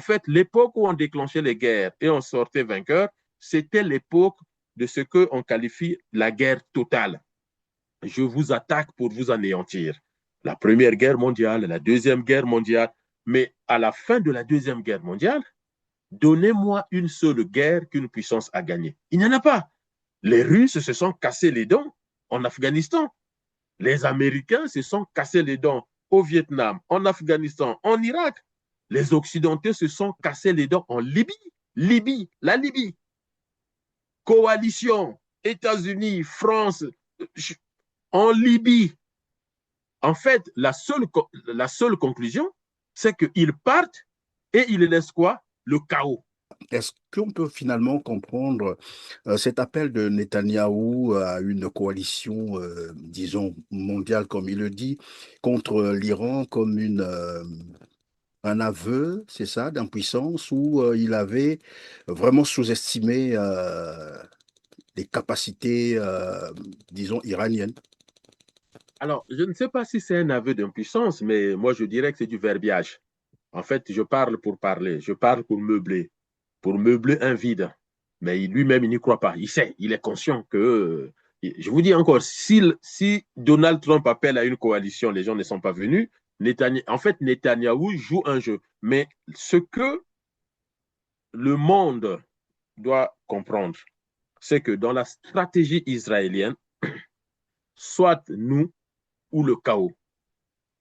En fait, l'époque où on déclenchait les guerres et on sortait vainqueur, c'était l'époque de ce qu'on qualifie la guerre totale. Je vous attaque pour vous anéantir. La Première Guerre mondiale, la Deuxième Guerre mondiale. Mais à la fin de la Deuxième Guerre mondiale, donnez-moi une seule guerre qu'une puissance a gagnée. Il n'y en a pas. Les Russes se sont cassés les dents en Afghanistan. Les Américains se sont cassés les dents au Vietnam, en Afghanistan, en Irak. Les Occidentaux se sont cassés les dents en Libye. La Libye. Coalition, États-Unis, France, en Libye. En fait, la seule conclusion, c'est qu'ils partent et ils laissent quoi? Le chaos. Est-ce qu'on peut finalement comprendre cet appel de Netanyahou à une coalition, disons, mondiale, comme il le dit, contre l'Iran comme un aveu, c'est ça, d'impuissance, où il avait vraiment sous-estimé les capacités, disons, iraniennes? Alors, je ne sais pas si c'est un aveu d'impuissance, mais moi, je dirais que c'est du verbiage. En fait, je parle pour parler, je parle pour meubler un vide. Mais lui-même, il n'y croit pas. Il sait, il est conscient que, je vous dis encore, si Donald Trump appelle à une coalition, les gens ne sont pas venus, en fait, Netanyahou joue un jeu. Mais ce que le monde doit comprendre, c'est que dans la stratégie israélienne, soit nous ou le chaos.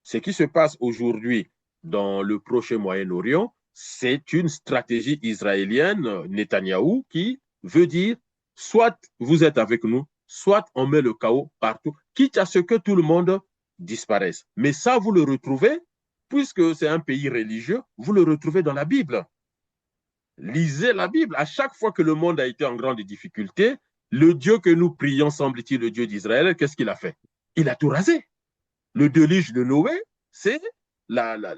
Ce qui se passe aujourd'hui dans le prochain Moyen-Orient, c'est une stratégie israélienne, Netanyahou, qui veut dire soit vous êtes avec nous, soit on met le chaos partout, quitte à ce que tout le monde disparaisse. Mais ça, vous le retrouvez, puisque c'est un pays religieux, vous le retrouvez dans la Bible. Lisez la Bible. À chaque fois que le monde a été en grande difficulté, le Dieu que nous prions, semble-t-il, le Dieu d'Israël, qu'est-ce qu'il a fait? Il a tout rasé. Le déluge de Noé, c'est,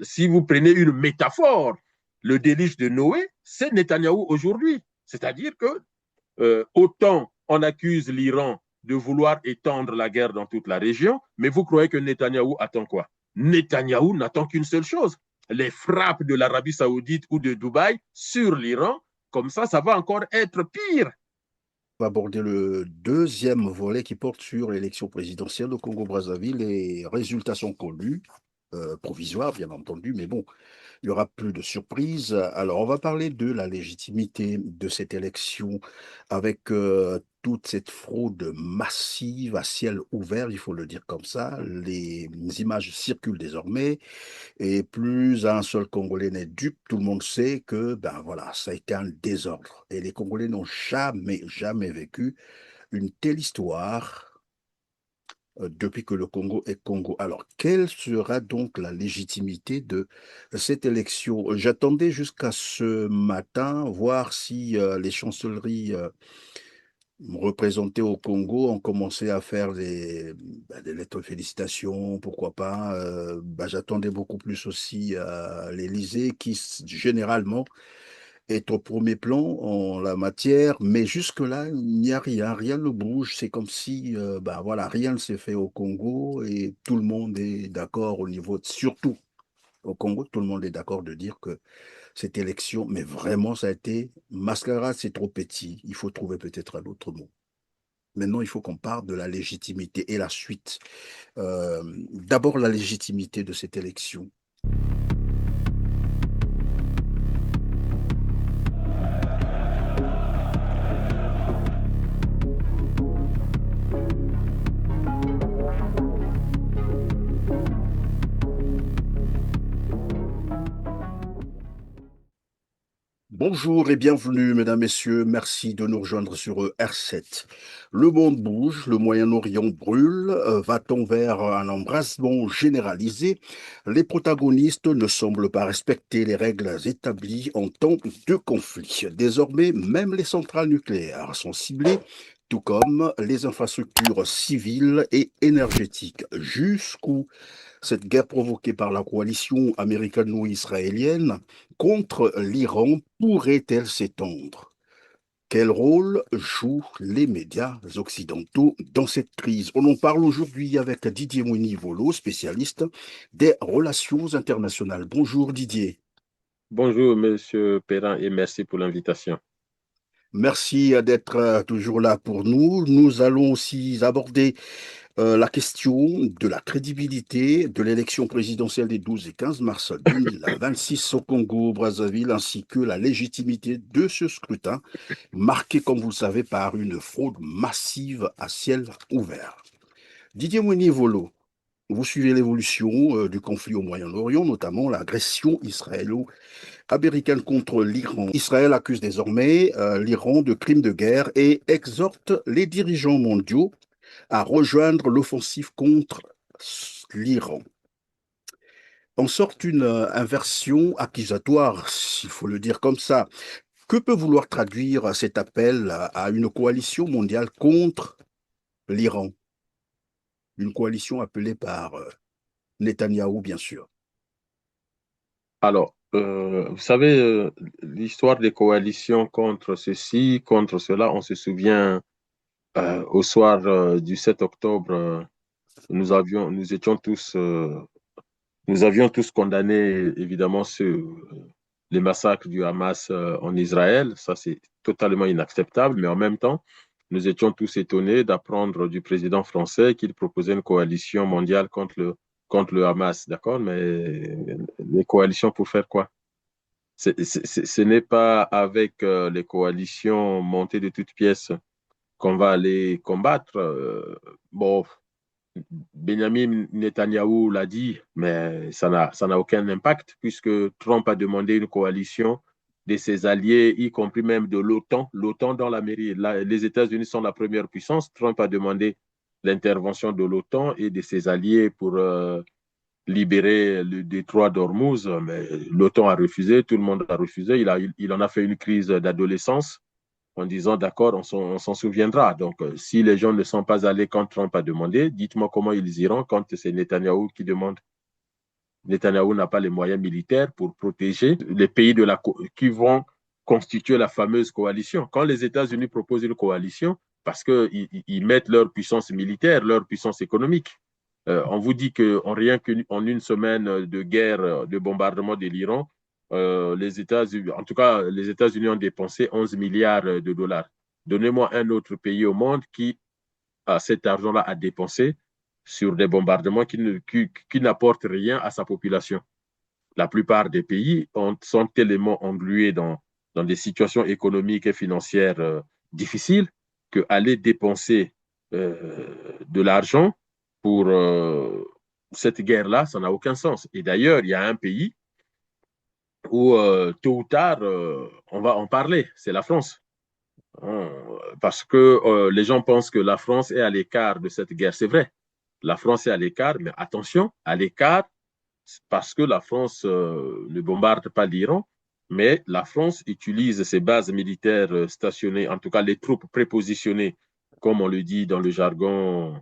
si vous prenez une métaphore, le déluge de Noé, c'est Netanyahou aujourd'hui. C'est-à-dire que autant on accuse l'Iran de vouloir étendre la guerre dans toute la région, mais vous croyez que Netanyahou attend quoi? Netanyahou n'attend qu'une seule chose, les frappes de l'Arabie saoudite ou de Dubaï sur l'Iran, comme ça va encore être pire. On va aborder le deuxième volet qui porte sur l'élection présidentielle au Congo-Brazzaville. Les résultats sont connus, provisoires bien entendu, mais bon, il n'y aura plus de surprise. Alors, on va parler de la légitimité de cette élection avec toute cette fraude massive à ciel ouvert, il faut le dire comme ça. Les images circulent désormais et plus un seul Congolais n'est dupe, tout le monde sait que, ben voilà, ça a été un désordre. Et les Congolais n'ont jamais vécu une telle histoire depuis que le Congo est Congo. Alors, quelle sera donc la légitimité de cette élection? J'attendais jusqu'à ce matin voir si les chancelleries représentées au Congo ont commencé à faire des lettres de félicitations, pourquoi pas. J'attendais beaucoup plus aussi à l'Élysée qui généralement est au premier plan en la matière, mais jusque-là, il n'y a rien, rien ne bouge. C'est comme si, voilà, rien ne s'est fait au Congo et tout le monde est d'accord au niveau, surtout au Congo, tout le monde est d'accord de dire que cette élection, mais vraiment, ça a été mascarade, c'est trop petit. Il faut trouver peut-être un autre mot. Maintenant, il faut qu'on parle de la légitimité et la suite. D'abord, la légitimité de cette élection. Bonjour et bienvenue, mesdames, messieurs. Merci de nous rejoindre sur R7. Le monde bouge, le Moyen-Orient brûle. Va-t-on vers un embrasement généralisé? Les protagonistes ne semblent pas respecter les règles établies en temps de conflit. Désormais, même les centrales nucléaires sont ciblées, tout comme les infrastructures civiles et énergétiques. Jusqu'où cette guerre provoquée par la coalition américano-israélienne contre l'Iran pourrait-elle s'étendre? Quel rôle jouent les médias occidentaux dans cette crise? On en parle aujourd'hui avec Didier Mouni-Volo, spécialiste des relations internationales. Bonjour Didier. Bonjour, Monsieur Perrin, et merci pour l'invitation. Merci d'être toujours là pour nous. Nous allons aussi aborder la question de la crédibilité de l'élection présidentielle des 12 et 15 mars 2026 au Congo-Brazzaville, ainsi que la légitimité de ce scrutin, marqué, comme vous le savez, par une fraude massive à ciel ouvert. Didier Mounier-Volo, vous suivez l'évolution du conflit au Moyen-Orient, notamment l'agression israélo-américaine contre l'Iran. Israël accuse désormais l'Iran de crimes de guerre et exhorte les dirigeants mondiaux à rejoindre l'offensive contre l'Iran. En sorte une inversion accusatoire, s'il faut le dire comme ça. Que peut vouloir traduire cet appel à une coalition mondiale contre l'Iran? Une coalition appelée par Netanyahou, bien sûr. Alors, vous savez, l'histoire des coalitions contre ceci, contre cela, on se souvient au soir du 7 octobre, nous étions tous, nous avions tous condamné évidemment les massacres du Hamas en Israël. Ça, c'est totalement inacceptable, mais en même temps, nous étions tous étonnés d'apprendre du président français qu'il proposait une coalition mondiale contre le Hamas. D'accord? Mais les coalitions pour faire quoi? Ce n'est pas avec les coalitions montées de toutes pièces qu'on va aller combattre. Bon, Benjamin Netanyahou l'a dit, mais ça n'a aucun impact puisque Trump a demandé une coalition de ses alliés, y compris même de l'OTAN. L'OTAN dans la mairie, les États-Unis sont la première puissance. Trump a demandé l'intervention de l'OTAN et de ses alliés pour libérer le détroit d'Ormuz, mais l'OTAN a refusé, tout le monde a refusé. Il en a fait une crise d'adolescence en disant d'accord, on s'en souviendra. Donc, si les gens ne sont pas allés quand Trump a demandé, dites-moi comment ils iront quand c'est Netanyahou qui demande. Netanyahou n'a pas les moyens militaires pour protéger les pays qui vont constituer la fameuse coalition. Quand les États-Unis proposent une coalition, parce qu'ils mettent leur puissance militaire, leur puissance économique. On vous dit qu'en rien qu'en une semaine de guerre, de bombardement de l'Iran, les États-Unis, en tout cas, les États-Unis ont dépensé 11 milliards de dollars. Donnez-moi un autre pays au monde qui a cet argent-là à dépenser sur des bombardements qui n'apportent rien à sa population. La plupart des pays sont tellement englués dans des situations économiques et financières difficiles qu'aller dépenser de l'argent pour cette guerre-là, ça n'a aucun sens. Et d'ailleurs, il y a un pays où tôt ou tard, on va en parler, c'est la France. Hein, parce que les gens pensent que la France est à l'écart de cette guerre. C'est vrai, la France est à l'écart, mais attention, à l'écart, parce que la France ne bombarde pas l'Iran, mais la France utilise ses bases militaires stationnées, en tout cas les troupes prépositionnées, comme on le dit dans le jargon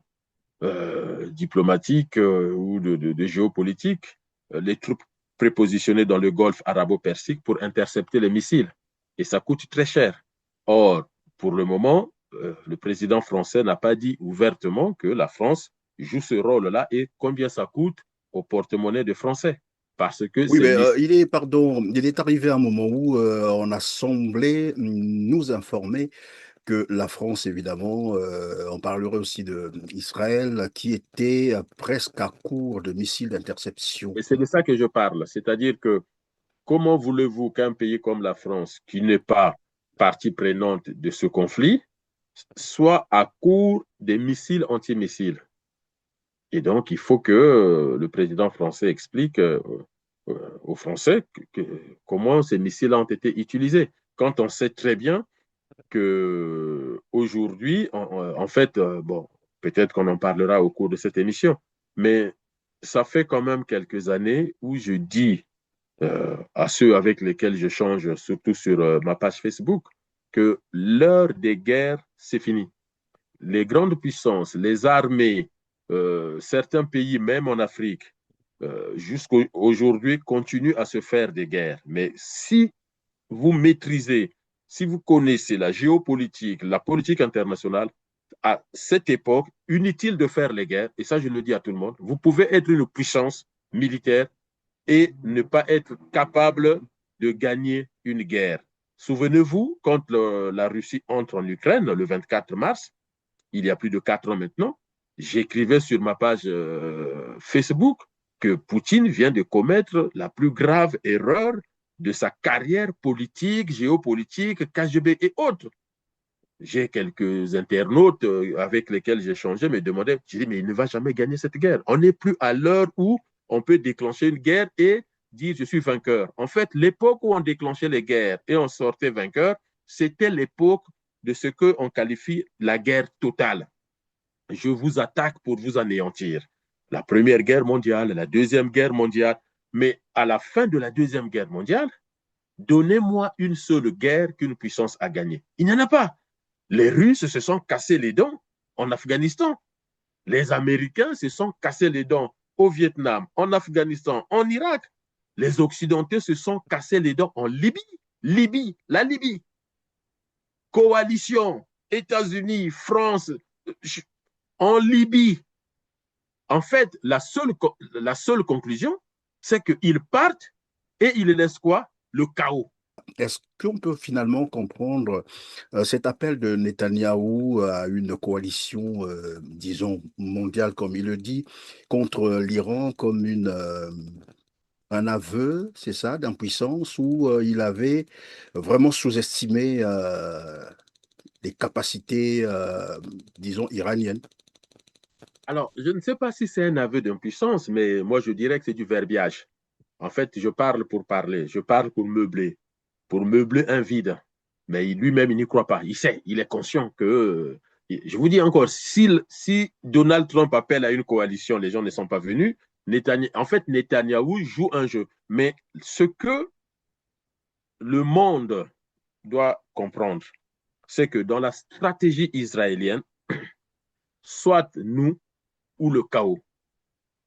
diplomatique ou de géopolitique, les troupes prépositionnées dans le golfe arabo-persique pour intercepter les missiles. Et ça coûte très cher. Or, pour le moment, le président français n'a pas dit ouvertement que la France joue ce rôle-là et combien ça coûte au porte-monnaie des Français. Parce que Oui, ces mais missiles. il est arrivé un moment où on a semblé nous informer que la France, évidemment, on parlerait aussi d'Israël, qui était presque à court de missiles d'interception. Et c'est de ça que je parle. C'est-à-dire que comment voulez-vous qu'un pays comme la France, qui n'est pas partie prenante de ce conflit, soit à court des missiles antimissiles? Et donc, il faut que le président français explique aux Français comment ces missiles ont été utilisés. Quand on sait très bien que aujourd'hui, en fait, bon, peut-être qu'on en parlera au cours de cette émission, mais ça fait quand même quelques années où je dis à ceux avec lesquels je change, surtout sur ma page Facebook, que l'heure des guerres, c'est fini. Les grandes puissances, les armées, certains pays, même en Afrique, jusqu'à aujourd'hui, continuent à se faire des guerres. Mais si vous maîtrisez, si vous connaissez la géopolitique, la politique internationale, à cette époque, inutile de faire les guerres, et ça je le dis à tout le monde, vous pouvez être une puissance militaire et ne pas être capable de gagner une guerre. Souvenez-vous, quand la Russie entre en Ukraine le 24 mars, il y a plus de 4 ans maintenant, j'écrivais sur ma page Facebook que Poutine vient de commettre la plus grave erreur de sa carrière politique, géopolitique, KGB et autres. J'ai quelques internautes avec lesquels j'ai échangé me demandaient, j'ai dit, mais il ne va jamais gagner cette guerre. On n'est plus à l'heure où on peut déclencher une guerre et dire je suis vainqueur. En fait, l'époque où on déclenchait les guerres et on sortait vainqueur, c'était l'époque de ce qu'on qualifie la guerre totale. Je vous attaque pour vous anéantir. La Première Guerre mondiale, la Deuxième Guerre mondiale. Mais à la fin de la Deuxième Guerre mondiale, donnez-moi une seule guerre qu'une puissance a gagnée. Il n'y en a pas. Les Russes se sont cassés les dents en Afghanistan. Les Américains se sont cassés les dents au Vietnam, en Afghanistan, en Irak. Les Occidentaux se sont cassés les dents en Libye. La Libye. Coalition, États-Unis, France, en Libye. En fait, la seule conclusion, c'est qu'ils partent et ils laissent quoi? Le chaos. Est-ce qu'on peut finalement comprendre cet appel de Netanyahou à une coalition, disons, mondiale, comme il le dit, contre l'Iran comme un aveu, c'est ça, d'impuissance, où il avait vraiment sous-estimé les capacités, disons, iraniennes? Alors, je ne sais pas si c'est un aveu d'impuissance, mais moi, je dirais que c'est du verbiage. En fait, je parle pour parler, je parle pour meubler un vide. Mais lui-même, il n'y croit pas. Il sait, il est conscient que, je vous dis encore, si Donald Trump appelle à une coalition, les gens ne sont pas venus, en fait, Netanyahou joue un jeu. Mais ce que le monde doit comprendre, c'est que dans la stratégie israélienne, soit nous ou le chaos.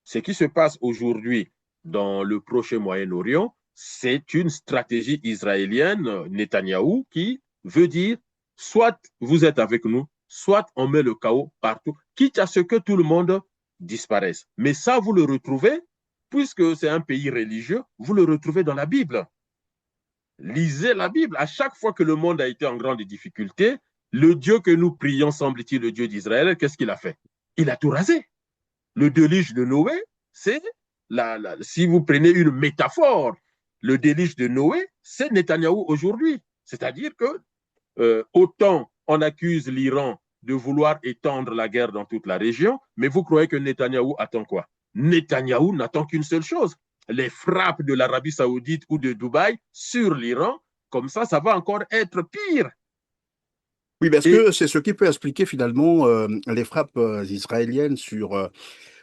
Ce qui se passe aujourd'hui dans le prochain Moyen-Orient, c'est une stratégie israélienne, Netanyahou, qui veut dire soit vous êtes avec nous, soit on met le chaos partout, quitte à ce que tout le monde disparaisse. Mais ça, vous le retrouvez, puisque c'est un pays religieux, vous le retrouvez dans la Bible. Lisez la Bible. À chaque fois que le monde a été en grande difficulté, le Dieu que nous prions, semble-t-il, le Dieu d'Israël, qu'est-ce qu'il a fait? Il a tout rasé. Le déluge de Noé, c'est, si vous prenez une métaphore, le déluge de Noé, c'est Netanyahou aujourd'hui. C'est-à-dire que autant on accuse l'Iran de vouloir étendre la guerre dans toute la région, mais vous croyez que Netanyahou attend quoi? Netanyahou n'attend qu'une seule chose, les frappes de l'Arabie saoudite ou de Dubaï sur l'Iran, comme ça va encore être pire. Oui, parce Et que c'est ce qui peut expliquer finalement les frappes israéliennes sur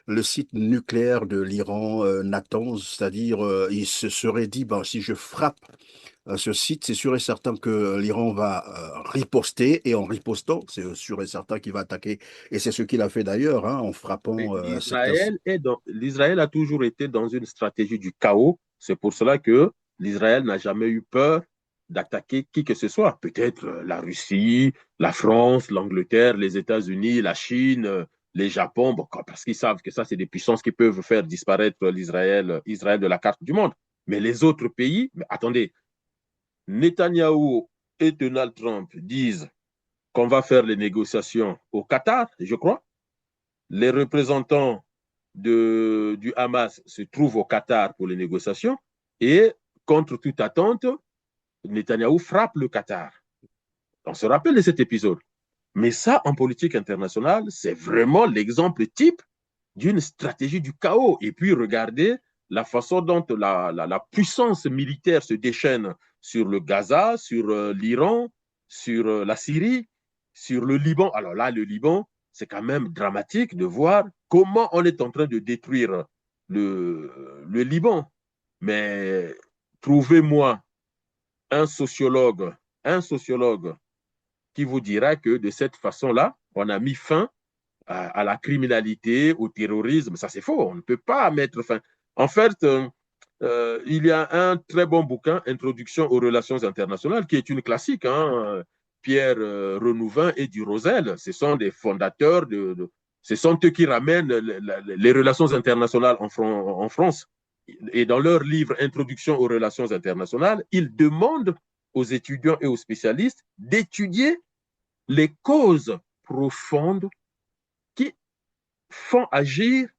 le site nucléaire de l'Iran, Natanz, c'est-à-dire il se serait dit, ben, si je frappe ce site, c'est sûr et certain que l'Iran va riposter, et en ripostant, c'est sûr et certain qu'il va attaquer, et c'est ce qu'il a fait d'ailleurs, hein, en frappant certains sites. l'Israël a toujours été dans une stratégie du chaos. C'est pour cela que l'Israël n'a jamais eu peur d'attaquer qui que ce soit. Peut-être la Russie, la France, l'Angleterre, les États-Unis, la Chine, les Japon, bon, parce qu'ils savent que ça, c'est des puissances qui peuvent faire disparaître Israël de la carte du monde. Mais les autres pays, mais attendez, Netanyahou et Donald Trump disent qu'on va faire les négociations au Qatar, je crois. Les représentants du Hamas se trouvent au Qatar pour les négociations et, contre toute attente, Netanyahou frappe le Qatar. On se rappelle de cet épisode. Mais ça, en politique internationale, c'est vraiment l'exemple type d'une stratégie du chaos. Et puis, regardez la façon dont la puissance militaire se déchaîne sur le Gaza, sur l'Iran, sur la Syrie, sur le Liban. Alors là, le Liban, c'est quand même dramatique de voir comment on est en train de détruire le Liban. Mais trouvez-moi un sociologue qui vous dira que de cette façon-là, on a mis fin à la criminalité, au terrorisme. Ça, c'est faux. On ne peut pas mettre fin. En fait, il y a un très bon bouquin, Introduction aux relations internationales, qui est une classique. Hein, Pierre Renouvin et Durosel, ce sont des fondateurs ce sont eux qui ramènent les relations internationales en France. et dans leur livre Introduction aux relations internationales, ils demandent aux étudiants et aux spécialistes d'étudier les causes profondes qui font agir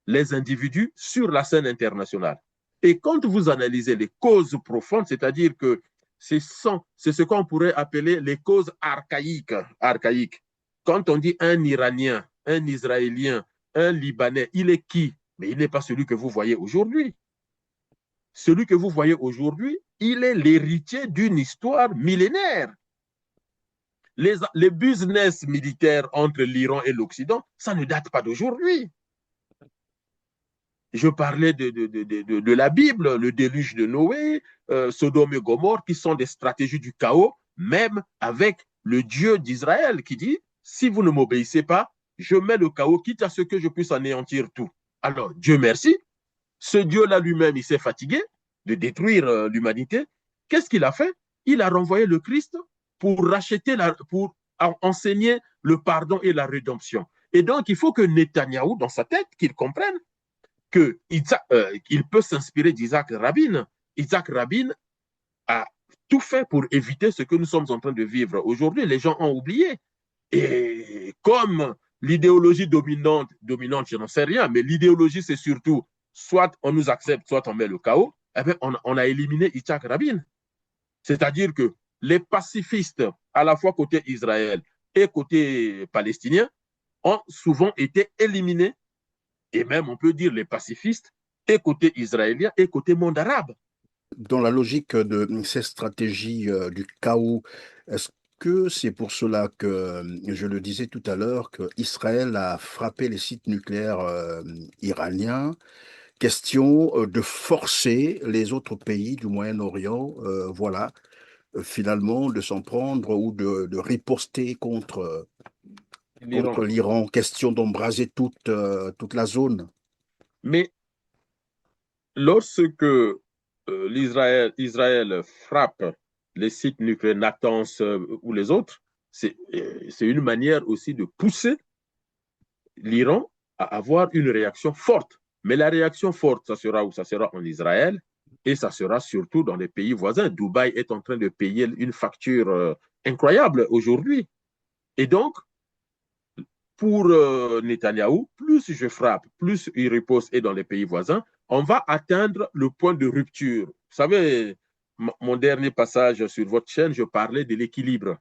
les individus sur la scène internationale. Et quand vous analysez les causes profondes, c'est-à-dire que c'est ce qu'on pourrait appeler les causes archaïques. Quand on dit un Iranien, un Israélien, un Libanais, il est qui? Mais il n'est pas celui que vous voyez aujourd'hui. Celui que vous voyez aujourd'hui, il est l'héritier d'une histoire millénaire. Les business militaires entre l'Iran et l'Occident, ça ne date pas d'aujourd'hui. Je parlais de la Bible, le déluge de Noé, Sodome et Gomorrhe, qui sont des stratégies du chaos, même avec le Dieu d'Israël qui dit, si vous ne m'obéissez pas, je mets le chaos, quitte à ce que je puisse anéantir tout. Alors, Dieu merci, ce Dieu-là lui-même, il s'est fatigué de détruire l'humanité. Qu'est-ce qu'il a fait? Il a renvoyé le Christ pour racheter, pour enseigner le pardon et la rédemption. Et donc, il faut que Netanyahou, dans sa tête, qu'il comprenne qu'il peut s'inspirer d'Isaac Rabin. Isaac Rabin a tout fait pour éviter ce que nous sommes en train de vivre. Aujourd'hui, les gens ont oublié. Et comme l'idéologie dominante, je n'en sais rien, mais l'idéologie, c'est surtout soit on nous accepte, soit on met le chaos, eh bien, on a éliminé Isaac Rabin. C'est-à-dire que les pacifistes, à la fois côté Israël et côté palestinien, ont souvent été éliminés, et même on peut dire les pacifistes, et côté israélien et côté monde arabe. Dans la logique de ces stratégies du chaos, est-ce que c'est pour cela que, je le disais tout à l'heure, qu'Israël a frappé les sites nucléaires iraniens? Question de forcer les autres pays du Moyen-Orient, voilà, finalement, de s'en prendre ou de riposter contre l'Iran. Question d'embraser toute la zone. Mais lorsque Israël frappe les sites nucléaires, Natanz ou les autres, c'est une manière aussi de pousser l'Iran à avoir une réaction forte. Mais la réaction forte, ça sera où? Ça sera en Israël et ça sera surtout dans les pays voisins. Dubaï est en train de payer une facture incroyable aujourd'hui. Et donc, pour Netanyahou, plus je frappe, plus il repose et dans les pays voisins, on va atteindre le point de rupture. Vous savez, mon dernier passage sur votre chaîne, je parlais de l'équilibre.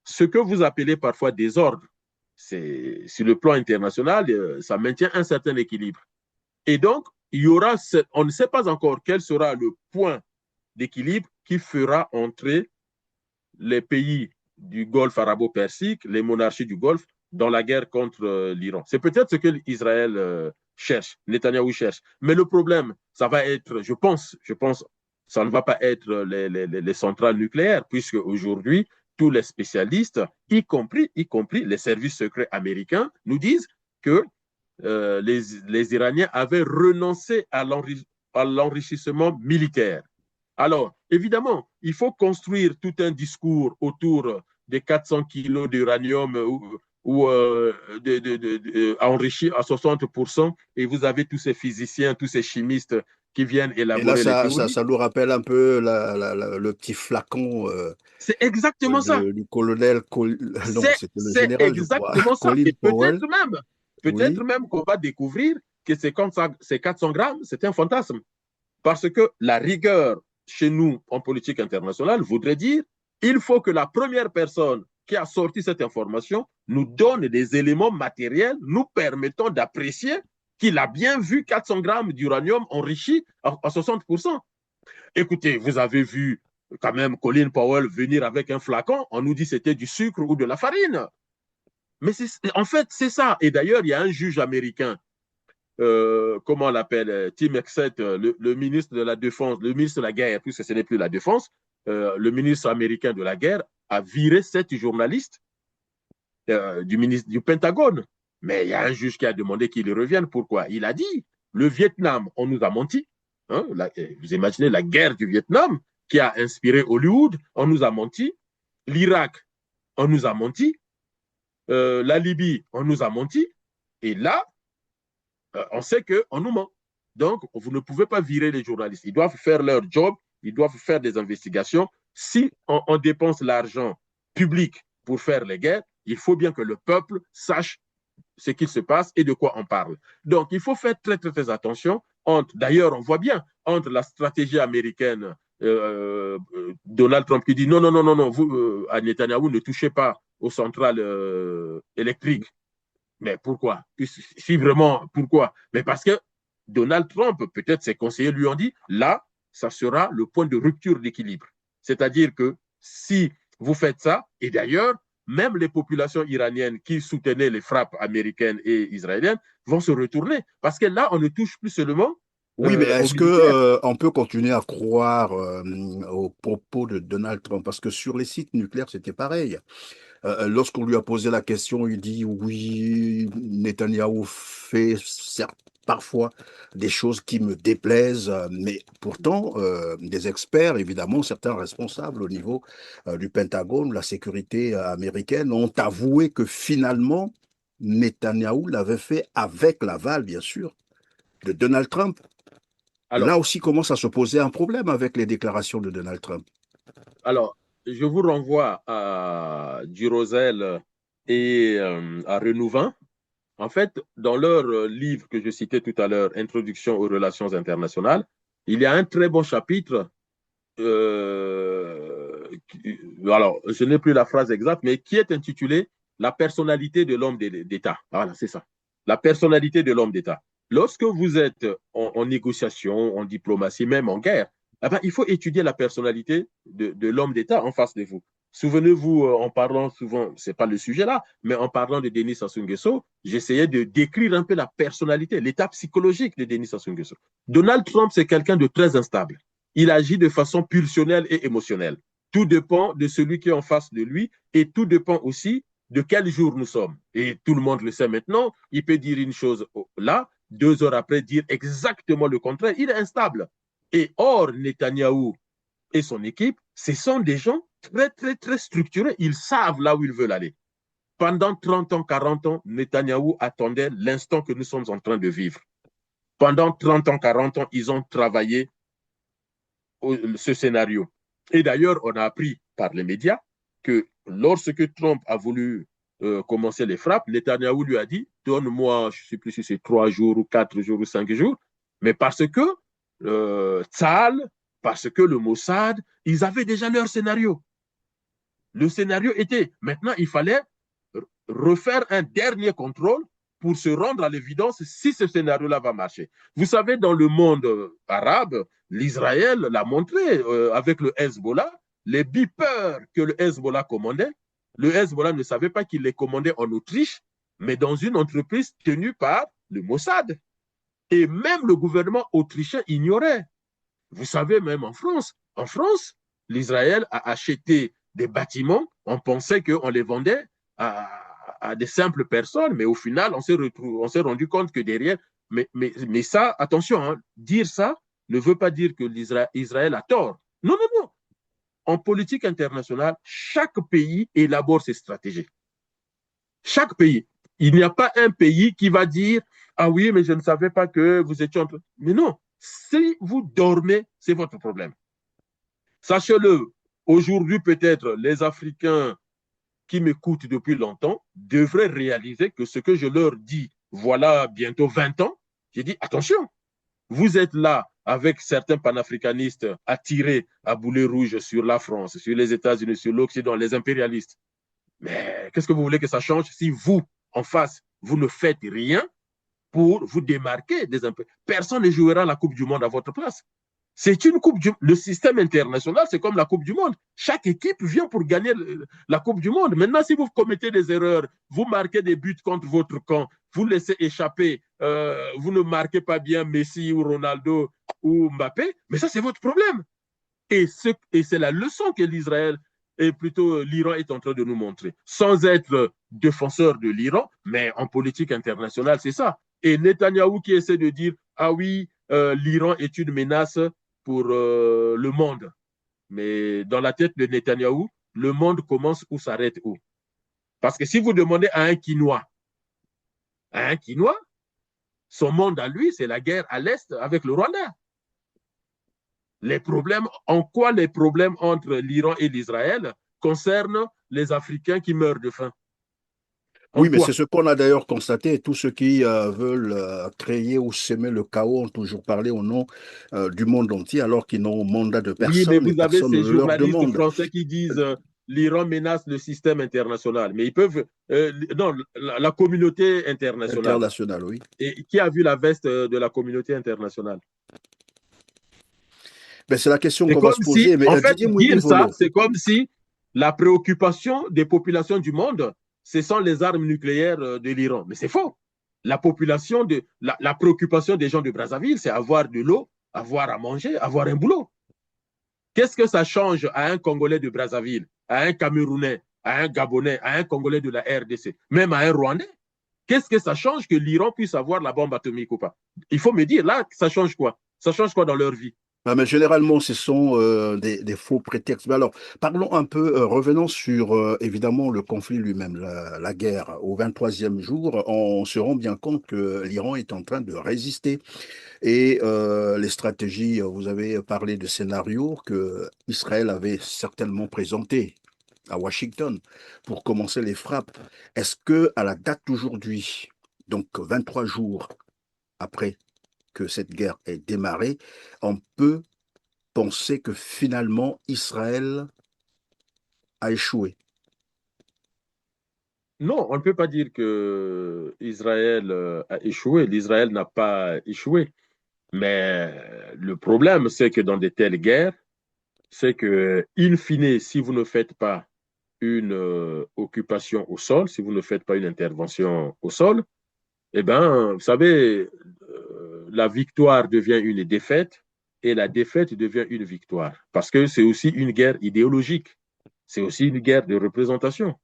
Ce que vous appelez parfois désordre, c'est sur le plan international, ça maintient un certain équilibre. Et donc, il y aura, on ne sait pas encore quel sera le point d'équilibre qui fera entrer les pays du Golfe arabo-persique, les monarchies du Golfe, dans la guerre contre l'Iran. C'est peut-être ce que Israël cherche, Netanyahou cherche. Mais le problème, ça va être, je pense, ça ne va pas être les centrales nucléaires, puisque aujourd'hui, tous les spécialistes, y compris les services secrets américains, nous disent que les Iraniens avaient renoncé à l'enrichissement militaire. Alors, évidemment, il faut construire tout un discours autour des 400 kilos d'uranium ou enrichi à 60%, et vous avez tous ces physiciens, tous ces chimistes qui viennent Et là, élaborer les théories. ça nous rappelle un peu le petit flacon C'est exactement ça. du colonel, non, c'était le C'est général, je crois, exactement ça. Colin Et Powell. peut-être Oui, même qu'on va découvrir que ces 400 grammes, c'est un fantasme. Parce que la rigueur chez nous en politique internationale voudrait dire il faut que la première personne qui a sorti cette information nous donne des éléments matériels nous permettant d'apprécier qu'il a bien vu 400 grammes d'uranium enrichi à 60%. Écoutez, vous avez vu quand même Colin Powell venir avec un flacon, on nous dit c'était du sucre ou de la farine. Mais en fait, c'est ça. Et d'ailleurs, il y a un juge américain, comment on l'appelle, Tim Exet, le ministre de la Défense, le ministre de la Guerre, puisque ce n'est plus la Défense, le ministre américain de la Guerre a viré 7 journalistes du Pentagone. Mais il y a un juge qui a demandé qu'il revienne. Pourquoi? Il a dit, le Vietnam, on nous a menti. Hein, vous imaginez la guerre du Vietnam qui a inspiré Hollywood, on nous a menti. L'Irak, on nous a menti. La Libye, on nous a menti. Et là, on sait qu'on nous ment. Donc, vous ne pouvez pas virer les journalistes. Ils doivent faire leur job, ils doivent faire des investigations. Si on dépense l'argent public pour faire les guerres, il faut bien que le peuple sache ce qu'il se passe et de quoi on parle. Donc, il faut faire très, très, très attention. D'ailleurs, on voit bien entre la stratégie américaine, Donald Trump qui dit non, non, non, non, non, vous, à Netanyahou, ne touchez pas aux centrales électriques. Mais pourquoi? Si vraiment, pourquoi? Mais parce que Donald Trump, peut-être ses conseillers lui ont dit, là, ça sera le point de rupture d'équilibre. C'est-à-dire que si vous faites ça, et d'ailleurs, même les populations iraniennes qui soutenaient les frappes américaines et israéliennes vont se retourner. Parce que là, on ne touche plus seulement Oui, mais aux est-ce que militaires. on peut continuer à croire aux propos de Donald Trump? Parce que sur les sites nucléaires, c'était pareil. Lorsqu'on lui a posé la question, il dit oui, Netanyahou fait certes parfois des choses qui me déplaisent, mais pourtant, des experts, évidemment, certains responsables au niveau du Pentagone, la sécurité américaine, ont avoué que finalement, Netanyahou l'avait fait avec l'aval, bien sûr, de Donald Trump. Alors, Là aussi commence à se poser un problème avec les déclarations de Donald Trump. alors, je vous renvoie à Durosel et à Renouvin. En fait, dans leur livre que je citais tout à l'heure, Introduction aux relations internationales, il y a un très bon chapitre. Alors, je n'ai plus la phrase exacte, mais qui est intitulé La personnalité de l'homme d'État. Voilà, c'est ça. La personnalité de l'homme d'État. Lorsque vous êtes en négociation, en diplomatie, même en guerre, eh ben, il faut étudier la personnalité de l'homme d'État en face de vous. Souvenez-vous, en parlant souvent, ce n'est pas le sujet là, mais en parlant de Denis Sassou Nguesso, j'essayais de décrire un peu la personnalité, l'état psychologique de Denis Sassou Nguesso. Donald Trump, c'est quelqu'un de très instable. Il agit de façon pulsionnelle et émotionnelle. Tout dépend de celui qui est en face de lui et tout dépend aussi de quel jour nous sommes. Et tout le monde le sait maintenant, il peut dire une chose là, 2 heures après dire exactement le contraire. Il est instable. Et or, Netanyahou et son équipe, ce sont des gens très, très, très structurés. Ils savent là où ils veulent aller. Pendant 30 ans, 40 ans, Netanyahou attendait l'instant que nous sommes en train de vivre. Pendant 30 ans, 40 ans, ils ont travaillé ce scénario. Et d'ailleurs, on a appris par les médias que lorsque Trump a voulu commencer les frappes, Netanyahou lui a dit donne-moi, je ne sais plus si c'est 3 jours ou 4 jours ou 5 jours, mais parce que Tzal, parce que le Mossad, ils avaient déjà leur scénario. Le scénario était maintenant, il fallait refaire un dernier contrôle pour se rendre à l'évidence si ce scénario-là va marcher. Vous savez, dans le monde arabe, l'Israël l'a montré avec le Hezbollah, les beepers que le Hezbollah commandait, le Hezbollah ne savait pas qu'il les commandait en Autriche, mais dans une entreprise tenue par le Mossad. Et même le gouvernement autrichien ignorait. Vous savez, même en France, l'Israël a acheté des bâtiments, on pensait qu'on les vendait à des simples personnes, mais au final, on s'est rendu compte que derrière, mais ça, attention, hein, dire ça ne veut pas dire que Israël a tort. Non, non, non. En politique internationale, chaque pays élabore ses stratégies. Chaque pays. Il n'y a pas un pays qui va dire ah oui, mais je ne savais pas que vous étiez en train. Mais non, si vous dormez, c'est votre problème. Sachez-le, aujourd'hui, peut-être les Africains qui m'écoutent depuis longtemps devraient réaliser que ce que je leur dis, voilà bientôt 20 ans, j'ai dit attention, vous êtes là avec certains panafricanistes attirés à boulet rouge sur la France, sur les États-Unis, sur l'Occident, les impérialistes. Mais qu'est-ce que vous voulez que ça change si vous, en face, vous ne faites rien pour vous démarquer des impérialistes? Personne ne jouera la Coupe du Monde à votre place. C'est une Coupe du Monde. Le système international, c'est comme la Coupe du Monde. Chaque équipe vient pour gagner la Coupe du Monde. Maintenant, si vous commettez des erreurs, vous marquez des buts contre votre camp, vous laissez échapper, vous ne marquez pas bien Messi ou Ronaldo ou Mbappé, mais ça, c'est votre problème. Et c'est la leçon que l'Israël et plutôt l'Iran est en train de nous montrer. Sans être défenseur de l'Iran, mais en politique internationale, c'est ça. Et Netanyahou qui essaie de dire, ah oui, l'Iran est une menace pour le monde. Mais dans la tête de Netanyahou, le monde commence ou s'arrête où? Parce que si vous demandez à un Quinois Son monde à lui, c'est la guerre à l'Est avec le Rwanda. Les problèmes, en quoi les problèmes entre l'Iran et l'Israël concernent les Africains qui meurent de faim? En Oui, mais c'est quoi? ce qu'on a d'ailleurs constaté. Tous ceux qui veulent créer ou semer le chaos ont toujours parlé au nom du monde entier, alors qu'ils n'ont mandat de Oui, mais personne et vous avez personne ne ces le leur journalistes demande. français qui disent l'Iran menace le système international. Mais ils peuvent... non, la communauté internationale. International, oui. Et qui a vu la veste de la communauté internationale? Ben, c'est la question C'est qu'on va se comme si, poser. Mais en fait, Didier dire ça, Mouidi-Volo, c'est comme si la préoccupation des populations du monde, ce sont les armes nucléaires de l'Iran. Mais c'est faux. La préoccupation des gens de Brazzaville, c'est avoir de l'eau, avoir à manger, avoir un boulot. Qu'est-ce que ça change à un Congolais de Brazzaville, à un Camerounais, à un Gabonais, à un Congolais de la RDC, même à un Rwandais? Qu'est-ce que ça change que l'Iran puisse avoir la bombe atomique ou pas? Il faut me dire, là, ça change quoi? Ça change quoi dans leur vie? ah, mais généralement, ce sont des faux prétextes. Mais alors, parlons un peu, revenons sur évidemment le conflit lui-même, la guerre. Au 23e jour, on se rend bien compte que l'Iran est en train de résister. Et les stratégies, vous avez parlé de scénarios que Israël avait certainement présentés à Washington pour commencer les frappes. Est-ce que à la date d'aujourd'hui, donc 23 jours après que cette guerre ait démarré, on peut penser que finalement Israël a échoué? Non, on ne peut pas dire que Israël a échoué. L'Israël n'a pas échoué. Mais le problème, c'est que dans de telles guerres, c'est que, in fine, si vous ne faites pas une occupation au sol, si vous ne faites pas une intervention au sol, eh bien, vous savez, la victoire devient une défaite et la défaite devient une victoire. Parce que c'est aussi une guerre idéologique. C'est aussi une guerre de représentation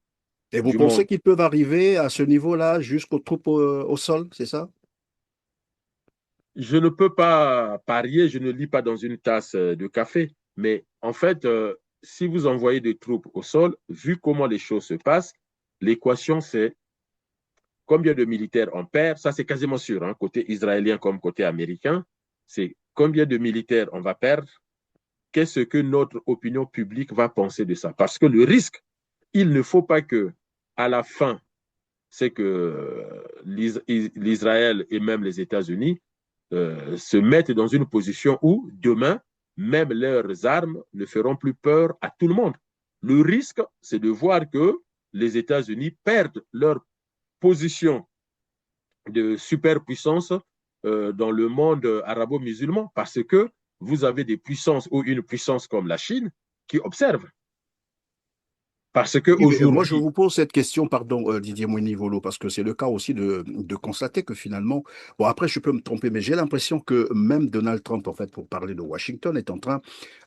Et vous du pensez monde. qu'ils peuvent arriver à ce niveau-là jusqu'aux troupes au sol, c'est ça? Je ne peux pas parier, je ne lis pas dans une tasse de café, mais en fait, si vous envoyez des troupes au sol, vu comment les choses se passent, l'équation c'est combien de militaires on perd, ça c'est quasiment sûr, hein, côté israélien comme côté américain, c'est combien de militaires on va perdre, qu'est-ce que notre opinion publique va penser de ça. Parce que le risque, il ne faut pas que, à la fin, c'est que l'Israël et même les États-Unis se mettent dans une position où demain, même leurs armes ne feront plus peur à tout le monde. Le risque, c'est de voir que les États-Unis perdent leur position de superpuissance dans le monde arabo-musulman parce que vous avez des puissances ou une puissance comme la Chine qui observe. Parce Oui, mais moi je qu'aujourd'hui, vous pose cette question, pardon, Didier Moinivolo, parce que c'est le cas aussi de constater que finalement, bon après je peux me tromper, mais j'ai l'impression que même Donald Trump, en fait, pour parler de Washington, est en train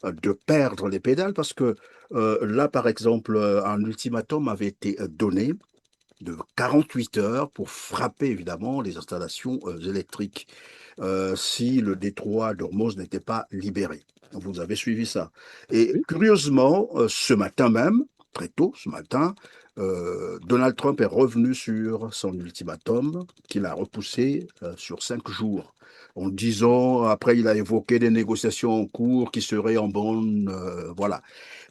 de perdre les pédales, parce que là, par exemple, un ultimatum avait été donné de 48 heures pour frapper évidemment les installations électriques si le détroit d'Ormuz n'était pas libéré. Vous avez suivi ça. Et oui, curieusement, ce matin même, très tôt ce matin, Donald Trump est revenu sur son ultimatum qu'il a repoussé sur 5 jours. En disant, après il a évoqué des négociations en cours qui seraient en bonne, voilà,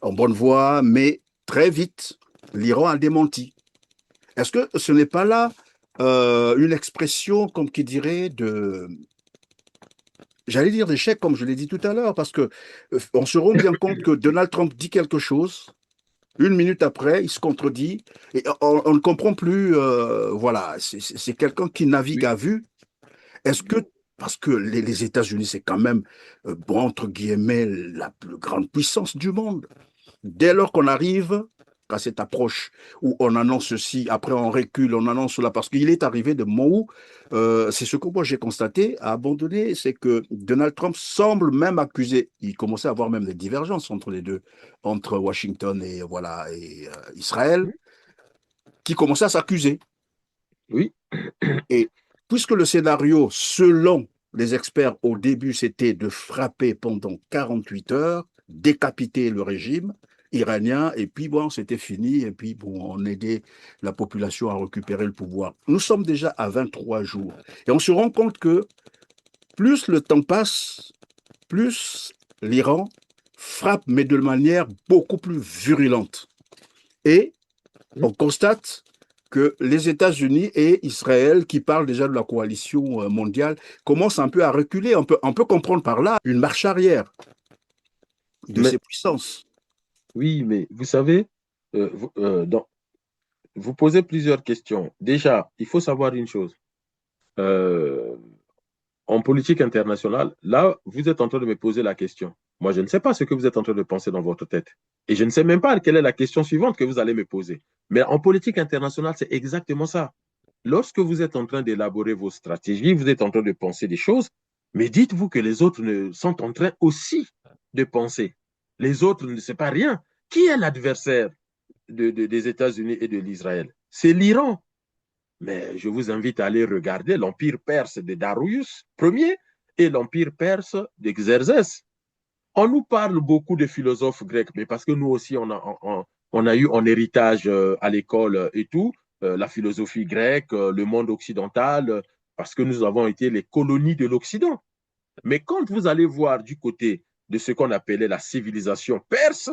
en bonne voie, mais très vite, l'Iran a démenti. Est-ce que ce n'est pas là une expression, comme qui dirait, j'allais dire d'échec, comme je l'ai dit tout à l'heure, parce que on se rend bien compte que Donald Trump dit quelque chose, une minute après, il se contredit, et on ne comprend plus, voilà, c'est quelqu'un qui navigue oui. à vue. Est-ce que, parce que les États-Unis, c'est quand même, bon, entre guillemets, la plus grande puissance du monde. Dès lors qu'on arrive à cette approche où on annonce ceci, après on recule, on annonce cela, parce qu'il est arrivé de moments où, c'est ce que moi j'ai constaté, à abandonner, c'est que Donald Trump semble même accuser, il commençait à avoir même des divergences entre les deux, entre Washington et, voilà, et Israël, qui commençait à s'accuser. Oui. Et puisque le scénario, selon les experts au début, c'était de frapper pendant 48 heures, décapiter le régime, iranien, et puis bon, c'était fini, et puis bon, on aidait la population à récupérer le pouvoir. Nous sommes déjà à 23 jours, et on se rend compte que plus le temps passe, plus l'Iran frappe, mais de manière beaucoup plus virulente. Et on constate que les États-Unis et Israël, qui parlent déjà de la coalition mondiale, commencent un peu à reculer. On peut comprendre par là une marche arrière de Mais ces puissances. oui, mais vous savez, vous posez plusieurs questions. Déjà, il faut savoir une chose. Euh, En politique internationale, là, vous êtes en train de me poser la question. Moi, je ne sais pas ce que vous êtes en train de penser dans votre tête. Et je ne sais même pas quelle est la question suivante que vous allez me poser. Mais en politique internationale, c'est exactement ça. Lorsque vous êtes en train d'élaborer vos stratégies, vous êtes en train de penser des choses, mais dites-vous que les autres sont en train aussi de penser. Les autres ne savent pas rien. Qui est l'adversaire des États-Unis et de l'Israël? C'est l'Iran. Mais je vous invite à aller regarder l'empire perse de Darius Ier et l'empire perse d'Exerzès. On nous parle beaucoup de philosophes grecs, mais parce que nous aussi, on a eu en héritage à l'école et tout, la philosophie grecque, le monde occidental, parce que nous avons été les colonies de l'Occident. Mais quand vous allez voir du côté de ce qu'on appelait la civilisation perse,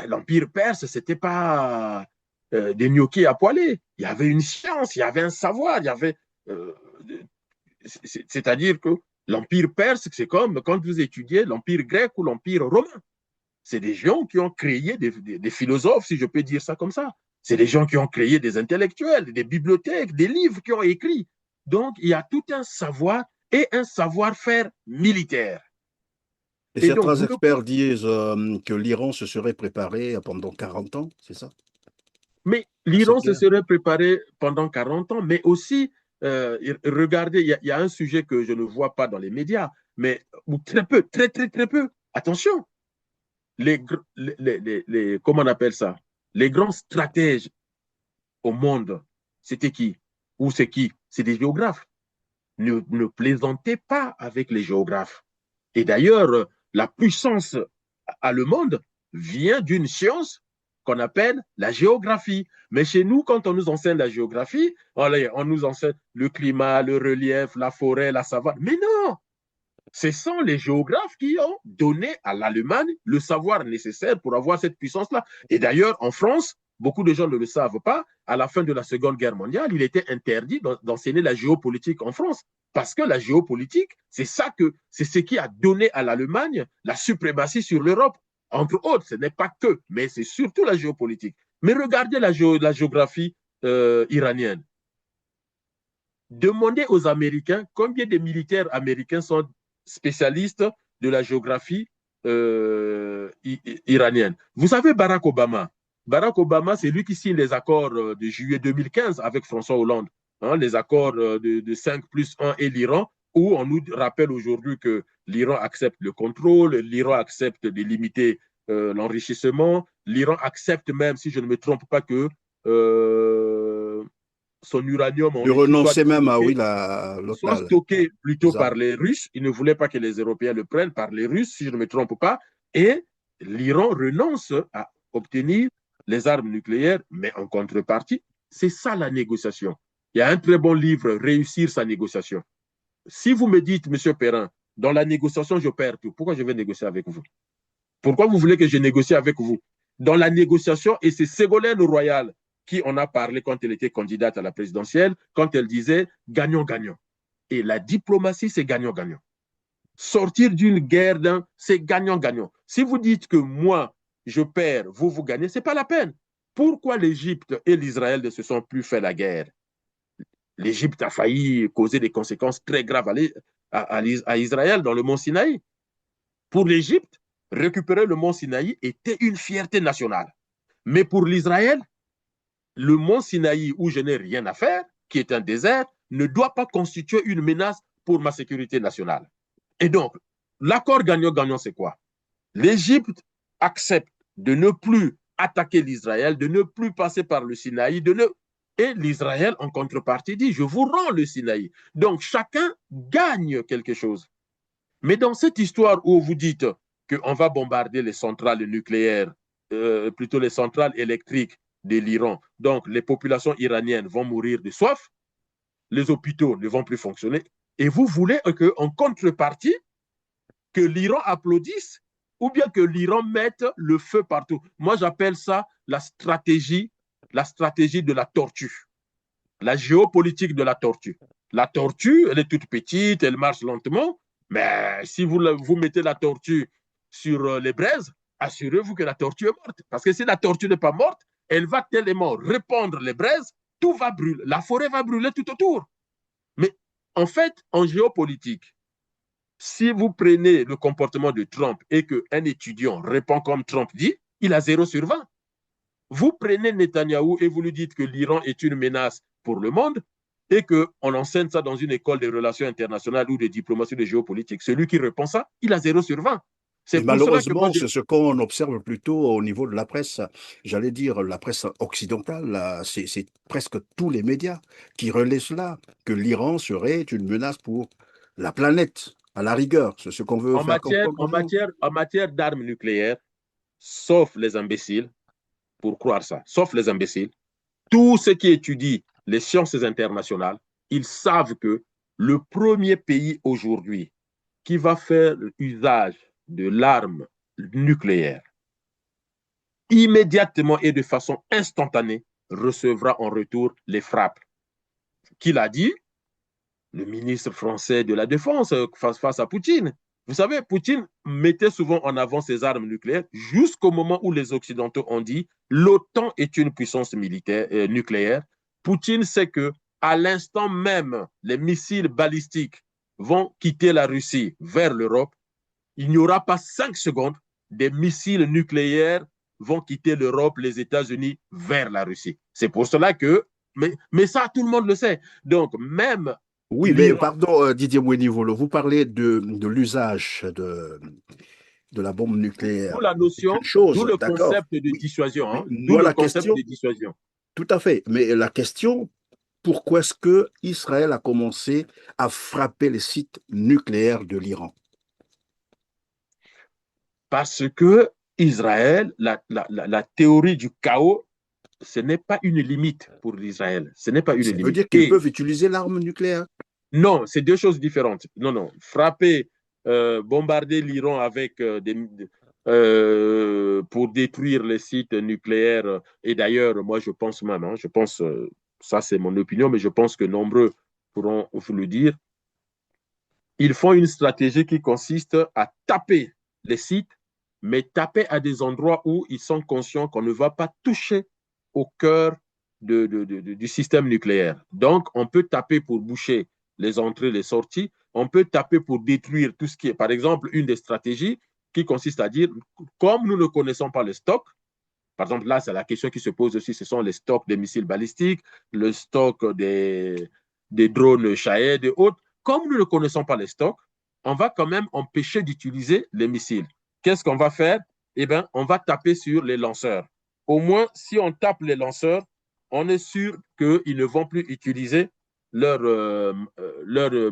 l'Empire perse, c'était pas des gnocchis à poêler. Il y avait une science, il y avait un savoir, il y avait. euh, C'est-à-dire que l'Empire perse, c'est comme quand vous étudiez l'Empire grec ou l'Empire romain. C'est des gens qui ont créé des philosophes, si je peux dire ça comme ça. C'est des gens qui ont créé des intellectuels, des bibliothèques, des livres qui ont écrit. Donc, il y a tout un savoir et un savoir-faire militaire. Et Et donc, certains vous ne experts disent que l'Iran se serait préparé pendant 40 ans, c'est ça, Mais à cette l'Iran se guerre? serait préparé pendant 40 ans, mais aussi, regardez, il y a un sujet que je ne vois pas dans les médias, mais ou très peu, très, très, très peu. Attention, comment on appelle ça? Les grands stratèges au monde, c'était qui? Ou c'est qui? C'est des géographes. Ne plaisantez pas avec les géographes. Et d'ailleurs, la puissance allemande vient d'une science qu'on appelle la géographie. Mais chez nous, quand on nous enseigne la géographie, on nous enseigne le climat, le relief, la forêt, la savane. Mais non, ce sont les géographes qui ont donné à l'Allemagne le savoir nécessaire pour avoir cette puissance-là. Et d'ailleurs, en France, beaucoup de gens ne le savent pas, à la fin de la Seconde Guerre mondiale, il était interdit d'enseigner la géopolitique en France. Parce que la géopolitique, c'est ce qui a donné à l'Allemagne la suprématie sur l'Europe. Entre autres, ce n'est pas que, mais c'est surtout la géopolitique. Mais regardez la géographie iranienne. Demandez aux Américains combien de militaires américains sont spécialistes de la géographie iranienne. Vous savez Barack Obama. Barack Obama, c'est lui qui signe les accords de juillet 2015 avec François Hollande, hein, les accords de 5 plus 1 et l'Iran, où on nous rappelle aujourd'hui que l'Iran accepte le contrôle, l'Iran accepte de limiter l'enrichissement, l'Iran accepte même, si je ne me trompe pas, que son uranium De enrichi renoncer même à, oui, soit l'OTAN, stocké plutôt les par armes. les Russes. Il ne voulait pas que les Européens le prennent par les Russes, si je ne me trompe pas. Et l'Iran renonce à obtenir les armes nucléaires, mais en contrepartie, c'est ça la négociation. Il y a un très bon livre, Réussir sa négociation. Si vous me dites, Monsieur Perrin, dans la négociation, je perds tout, pourquoi je vais négocier avec vous? Pourquoi vous voulez que je négocie avec vous? Dans la négociation, et c'est Ségolène Royal qui en a parlé quand elle était candidate à la présidentielle, quand elle disait gagnant-gagnant. Et la diplomatie, c'est gagnant-gagnant. Sortir d'une guerre, c'est gagnant-gagnant. Si vous dites que moi, je perds, vous gagnez, ce n'est pas la peine. Pourquoi l'Égypte et l'Israël ne se sont plus fait la guerre? L'Égypte a failli causer des conséquences très graves à Israël dans le mont Sinaï. Pour l'Égypte, récupérer le mont Sinaï était une fierté nationale. Mais pour l'Israël, le mont Sinaï, où je n'ai rien à faire, qui est un désert, ne doit pas constituer une menace pour ma sécurité nationale. Et donc, l'accord gagnant-gagnant, c'est quoi? L'Égypte accepte de ne plus attaquer l'Israël, de ne plus passer par le Sinaï, et l'Israël, en contrepartie, dit, je vous rends le Sinaï. Donc, chacun gagne quelque chose. Mais dans cette histoire où vous dites qu'on va bombarder les centrales nucléaires plutôt les centrales électriques de l'Iran. Donc, les populations iraniennes vont mourir de soif, les hôpitaux ne vont plus fonctionner. Et vous voulez qu'en contrepartie, que l'Iran applaudisse ou bien que l'Iran mette le feu partout. Moi, j'appelle ça la stratégie de la tortue, la géopolitique de la tortue. La tortue, elle est toute petite, elle marche lentement, mais si vous mettez la tortue sur les braises, assurez-vous que la tortue est morte. Parce que si la tortue n'est pas morte, elle va tellement répandre les braises, tout va brûler. La forêt va brûler tout autour. Mais en fait, en géopolitique, si vous prenez le comportement de Trump et qu'un étudiant répond comme Trump dit, il a 0/20. Vous prenez Netanyahou et vous lui dites que l'Iran est une menace pour le monde et qu'on enseigne ça dans une école de relations internationales ou de diplomatie de géopolitique. Celui qui répond ça, il a 0/20. C'est Et pour cela que moi, malheureusement, c'est ce qu'on observe plutôt au niveau de la presse. J'allais dire la presse occidentale, c'est presque tous les médias qui relaient cela, que l'Iran serait une menace pour la planète, à la rigueur. C'est ce qu'on veut en faire matière, comprendre en aux gens. matière, en matière d'armes nucléaires, sauf les imbéciles, pour croire ça, sauf les imbéciles, tous ceux qui étudient les sciences internationales, ils savent que le premier pays aujourd'hui qui va faire usage de l'arme nucléaire immédiatement et de façon instantanée recevra en retour les frappes. Qui l'a dit? Le ministre français de la Défense face à Poutine. Vous savez, Poutine mettait souvent en avant ses armes nucléaires jusqu'au moment où les Occidentaux ont dit l'OTAN est une puissance militaire nucléaire. Poutine sait que à l'instant même, les missiles balistiques vont quitter la Russie vers l'Europe. Il n'y aura pas 5 secondes, des missiles nucléaires vont quitter l'Europe, les États-Unis vers la Russie. C'est pour cela que, mais ça, tout le monde le sait. Donc, même Oui, mais l'Iran, pardon, Didier Mouenivolo, vous parlez de l'usage de la bombe d'où nucléaire. la C'est une notion, d'où chose, le d'accord. concept de Oui, dissuasion, mais hein, d'où moi, le la concept question, de dissuasion. tout à fait, mais la question, pourquoi est-ce que Israël a commencé à frapper les sites nucléaires de l'Iran? Parce que Israël, la théorie du chaos, ce n'est pas une limite pour l'Israël. Ce n'est pas une Ça veut limite. dire qu'ils Et peuvent utiliser l'arme nucléaire. non, c'est deux choses différentes. Non, non. Frapper, bombarder l'Iran avec pour détruire les sites nucléaires. Et d'ailleurs, moi, je pense même, hein, je pense, ça c'est mon opinion, mais je pense que nombreux pourront vous le dire. Ils font une stratégie qui consiste à taper les sites, mais taper à des endroits où ils sont conscients qu'on ne va pas toucher au cœur du système nucléaire. Donc, on peut taper pour boucher les entrées, les sorties. On peut taper pour détruire tout ce qui est, par exemple, une des stratégies qui consiste à dire, comme nous ne connaissons pas le stock, par exemple, là, c'est la question qui se pose aussi, ce sont les stocks des missiles balistiques, le stock des drones Shahed et autres. Comme nous ne connaissons pas les stocks, on va quand même empêcher d'utiliser les missiles. Qu'est-ce qu'on va faire? Eh bien, on va taper sur les lanceurs. Au moins, si on tape les lanceurs, on est sûr qu'ils ne vont plus utiliser leurs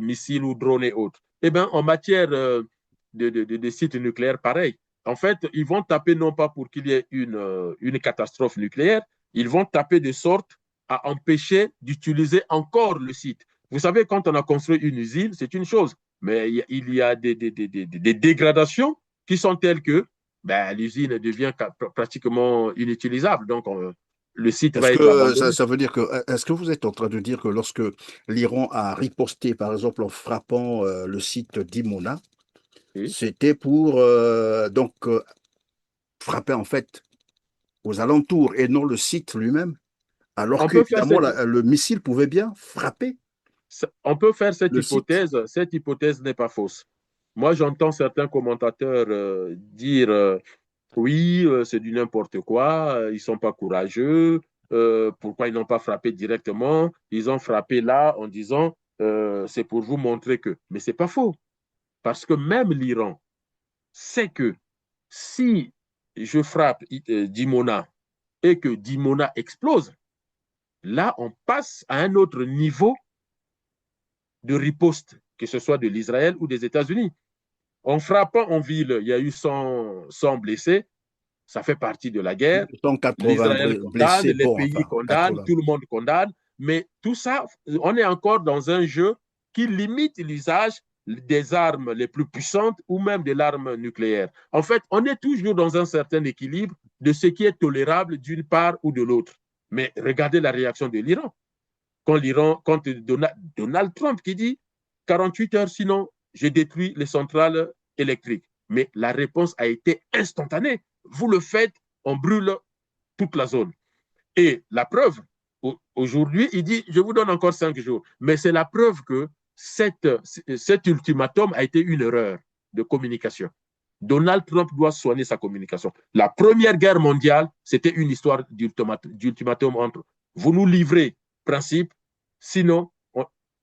missiles ou drones et autres. Eh bien, en matière de sites nucléaires, pareil. En fait, ils vont taper non pas pour qu'il y ait une catastrophe nucléaire, ils vont taper de sorte à empêcher d'utiliser encore le site. Vous savez, quand on a construit une usine, c'est une chose, mais il y a des dégradations qui sont telles que ben, l'usine devient pratiquement inutilisable. Donc, le site Est-ce va être que abandonné. ça veut dire que, est-ce que vous êtes en train de dire que lorsque l'Iran a riposté, par exemple, en frappant le site d'Imona, Oui. c'était pour frapper en fait aux alentours et non le site lui-même, alors On peut faire qu'évidemment cette, le missile pouvait bien frapper on peut faire cette le site. hypothèse. Cette hypothèse n'est pas fausse. Moi, j'entends certains commentateurs dire oui, c'est du n'importe quoi, ils ne sont pas courageux, pourquoi ils n'ont pas frappé directement? Ils ont frappé là en disant c'est pour vous montrer que. Mais ce n'est pas faux, parce que même l'Iran sait que si je frappe Dimona et que Dimona explose, là, on passe à un autre niveau de riposte, que ce soit de l'Israël ou des États-Unis. En frappant en ville, il y a eu 100 blessés. ça fait partie de la guerre. 180 L'Israël condamne, blessés, les bon, pays enfin, condamnent, 80. tout le monde condamne, mais tout ça, on est encore dans un jeu qui limite l'usage des armes les plus puissantes ou même de l'arme nucléaire. En fait, on est toujours dans un certain équilibre de ce qui est tolérable d'une part ou de l'autre. Mais regardez la réaction de l'Iran. Quand Donald Trump qui dit 48 heures, sinon je détruis les centrales électriques. Mais la réponse a été instantanée. Vous le faites, on brûle toute la zone. Et la preuve, aujourd'hui, il dit, je vous donne encore 5 jours. Mais c'est la preuve que cet ultimatum a été une erreur de communication. Donald Trump doit soigner sa communication. La Première Guerre mondiale, c'était une histoire d'ultimatum entre vous nous livrez, principe, sinon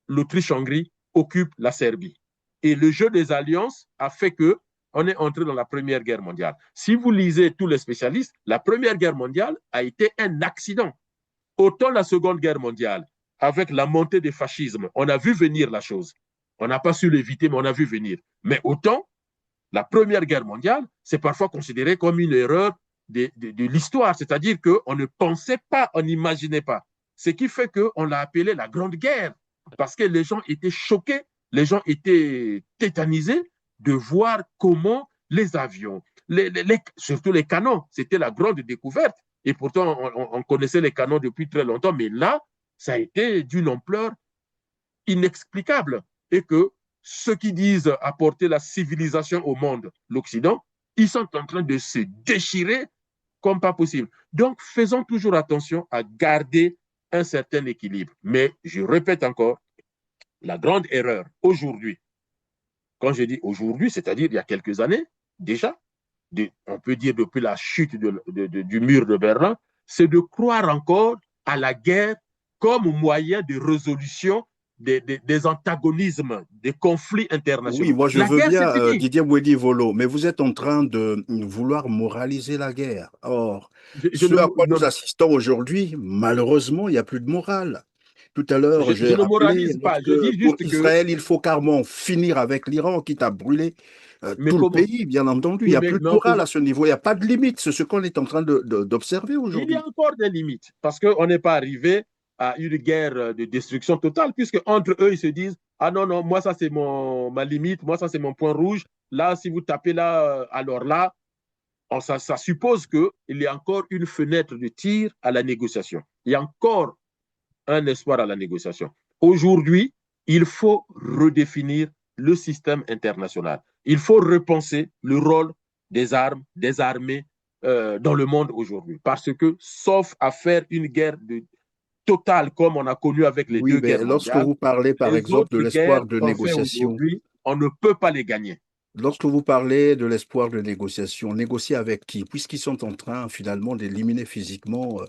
l'Autriche-Hongrie occupe la Serbie. Et le jeu des alliances a fait que on est entré dans la Première Guerre mondiale. Si vous lisez tous les spécialistes, la Première Guerre mondiale a été un accident. Autant la Seconde Guerre mondiale, avec la montée du fascisme, on a vu venir la chose. On n'a pas su l'éviter, mais on a vu venir. Mais autant, la Première Guerre mondiale, c'est parfois considéré comme une erreur de l'histoire, c'est-à-dire qu'on ne pensait pas, on n'imaginait pas. Ce qui fait qu'on l'a appelée la Grande Guerre, parce que les gens étaient choqués, les gens étaient tétanisés de voir comment les avions, surtout les canons, c'était la grande découverte. Et pourtant, on connaissait les canons depuis très longtemps, mais là, ça a été d'une ampleur inexplicable. Et que ceux qui disent apporter la civilisation au monde, l'Occident, ils sont en train de se déchirer comme pas possible. Donc, faisons toujours attention à garder un certain équilibre. Mais je répète encore, la grande erreur aujourd'hui, quand je dis aujourd'hui, c'est-à-dire il y a quelques années déjà, on peut dire depuis la chute du mur de Berlin, c'est de croire encore à la guerre comme moyen de résolution des antagonismes, des conflits Oui, internationaux. moi je La veux guerre, bien, c'est fini. Didier Bouedi Volo, mais vous êtes en train de vouloir moraliser la guerre. Or, Je ce ne, à quoi non, nous assistons aujourd'hui, malheureusement, il n'y a plus de morale. Tout à l'heure, je j'ai ne rappelé, moralise pas. Je lorsque dis pour juste que, Israël, il faut carrément finir avec l'Iran, quitte à brûler mais tout le comment? pays, bien entendu. Il n'y Oui, a mais plus de non, morale à ce niveau, il n'y a pas de limite. C'est ce qu'on est en train d'observer il y a aujourd'hui. encore des limites parce qu'on n'est pas arrivé à une guerre de destruction totale, puisque entre eux, ils se disent, ah non, non, moi, ça, c'est ma limite, moi, ça, c'est mon point rouge. Là, si vous tapez là, alors là, ça suppose qu'il y a encore une fenêtre de tir à la négociation. Il y a encore un espoir à la négociation. Aujourd'hui, il faut redéfinir le système international. Il faut repenser le rôle des armes, des armées dans le monde aujourd'hui. Parce que, sauf à faire une guerre totale comme on a connu avec les Oui, deux mais guerres lorsque mondiales, vous parlez, par les exemple, de autres guerres l'espoir de qu'on fait négociation, aujourd'hui, on ne peut pas les gagner. lorsque vous parlez de l'espoir de négociation, négocier avec qui? Puisqu'ils sont en train finalement d'éliminer physiquement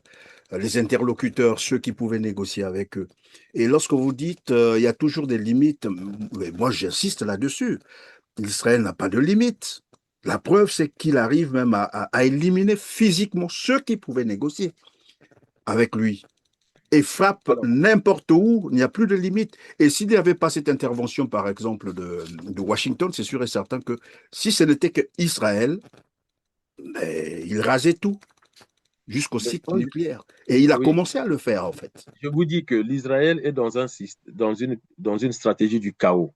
les interlocuteurs, ceux qui pouvaient négocier avec eux. Et lorsque vous dites il y a toujours des limites, mais moi j'insiste là-dessus. Israël n'a pas de limites. La preuve, c'est qu'il arrive même à éliminer physiquement ceux qui pouvaient négocier avec lui et frappe Alors, n'importe où, il n'y a plus de limite. Et s'il n'y avait pas cette intervention, par exemple, de Washington, c'est sûr et certain que si ce n'était qu'Israël, il rasait tout jusqu'au site nucléaire. Et il a oui, commencé à le faire, en fait. je vous dis que l'Israël est dans une stratégie du chaos,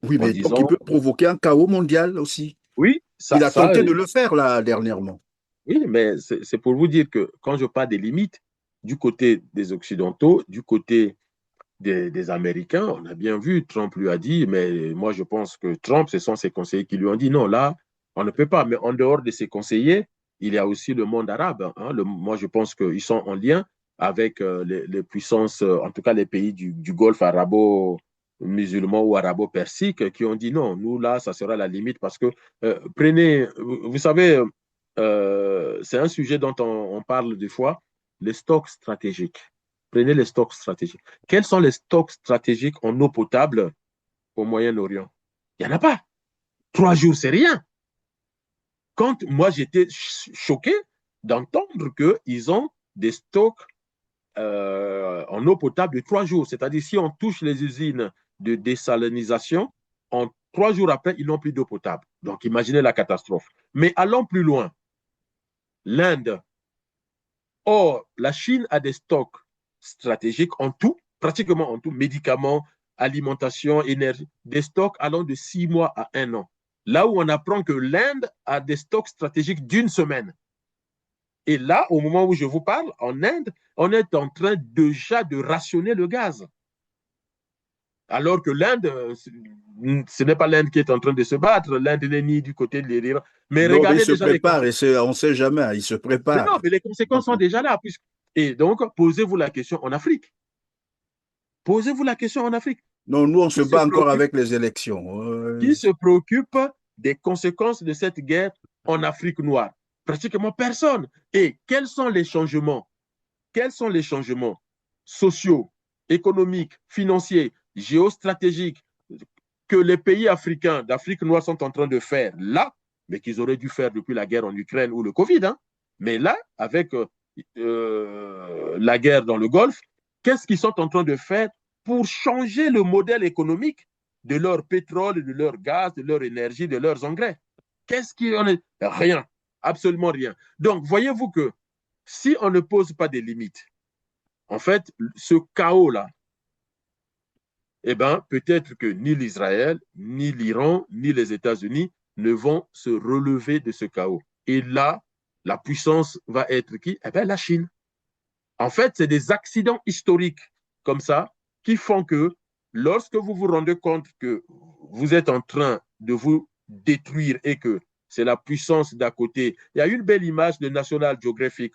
Oui, en mais donc il disant, peut provoquer un chaos mondial aussi. oui, Il a tenté de le faire, là, dernièrement. oui, mais c'est pour vous dire que quand je parle des limites, du côté des Occidentaux, du côté des Américains, on a bien vu, Trump lui a dit, mais moi je pense que Trump, ce sont ses conseillers qui lui ont dit, non, là, on ne peut pas. Mais en dehors de ses conseillers, il y a aussi le monde arabe. Hein. Moi je pense qu'ils sont en lien avec les puissances, en tout cas les pays du Golfe arabo-musulman ou arabo-persique, qui ont dit, non, nous là, ça sera la limite parce que, prenez, vous savez, c'est un sujet dont on parle des fois, les stocks stratégiques. Prenez les stocks stratégiques. Quels sont les stocks stratégiques en eau potable au Moyen-Orient? Il n'y en a pas. 3 jours, c'est rien. Quand moi, j'étais choqué d'entendre qu'ils ont des stocks en eau potable de 3 jours. C'est-à-dire, si on touche les usines de désalinisation, en 3 jours après, ils n'ont plus d'eau potable. Donc, imaginez la catastrophe. Mais allons plus loin. l'Inde. Or, la Chine a des stocks stratégiques en tout, pratiquement en tout, médicaments, alimentation, énergie, des stocks allant de 6 mois à 1 an. Là où on apprend que l'Inde a des stocks stratégiques d'une semaine. Et là, au moment où je vous parle, en Inde, on est en train déjà de rationner le gaz. Alors que l'Inde, ce n'est pas l'Inde qui est en train de se battre, l'Inde n'est ni du côté de l'Iran. Mais Non, mais il regardez se déjà les prépare, conséquences. on ne sait jamais, il se Mais non, prépare. mais les conséquences sont déjà là. Et donc, posez-vous la question en Afrique. Posez-vous la question en Afrique. Non, nous, on se Qui se bat encore préoccupe, avec les élections. qui se préoccupe des conséquences de cette guerre en Afrique noire? Pratiquement personne. Et quels sont les changements? Quels sont les changements sociaux, économiques, financiers, géostratégiques que les pays africains d'Afrique noire sont en train de faire là, mais qu'ils auraient dû faire depuis la guerre en Ukraine ou le Covid, hein? Mais là, avec la guerre dans le Golfe, qu'est-ce qu'ils sont en train de faire pour changer le modèle économique de leur pétrole, de leur gaz, de leur énergie, de leurs engrais? Qu'est-ce qui en est? Rien, absolument rien. Donc, voyez-vous que si on ne pose pas des limites, en fait, ce chaos-là, eh bien, peut-être que ni l'Israël, ni l'Iran, ni les États-Unis ne vont se relever de ce chaos. Et là, la puissance va être qui? Eh bien, la Chine. En fait, c'est des accidents historiques comme ça qui font que lorsque vous vous rendez compte que vous êtes en train de vous détruire et que c'est la puissance d'à côté, il y a une belle image de National Geographic